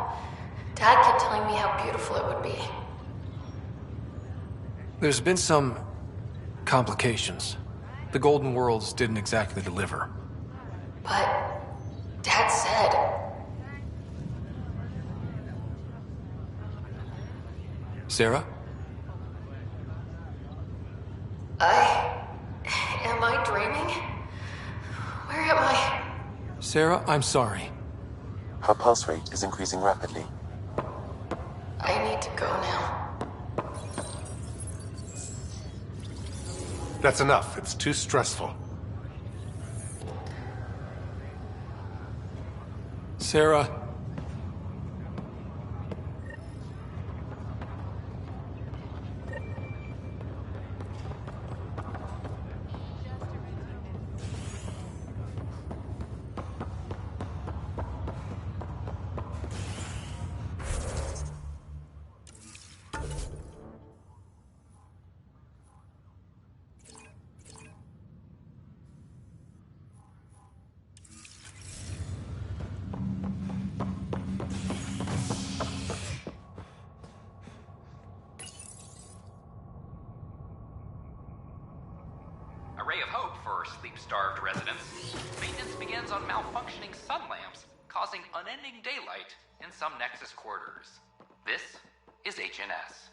Dad kept telling me how beautiful it would be. There's been some complications. The Golden Worlds didn't exactly deliver. But Dad said... Sarah? Am I dreaming? Where am I? Sarah, I'm sorry. Her pulse rate is increasing rapidly. I need to go now. That's enough. It's too stressful. Sarah. A ray of hope for sleep-starved residents. Maintenance begins on malfunctioning sun lamps, causing unending daylight in some Nexus quarters. This is HNS.